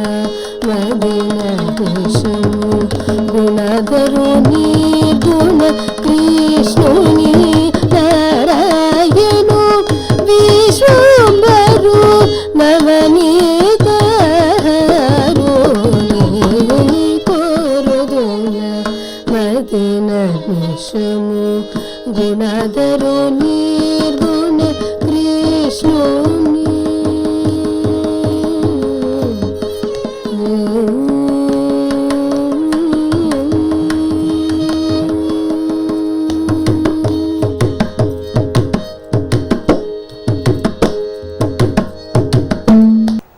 మదిన నిశము గుణధరు गुणाधरो निर्गुण कृष्णो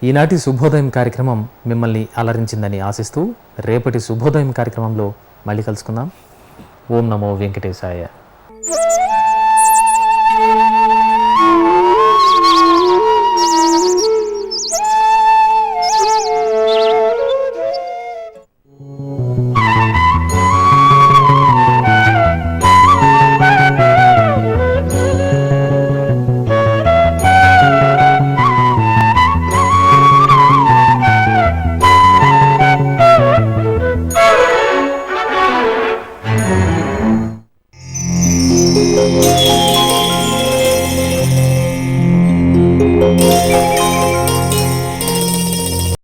ఈనాటి శుభోదయం కార్యక్రమం మిమ్మల్ని అలరించిందని ఆశిస్తూ రేపటి శుభోదయం కార్యక్రమంలో మళ్ళీ కలుసుకుందాం. ఓం నమో వెంకటేశాయ. Thank you.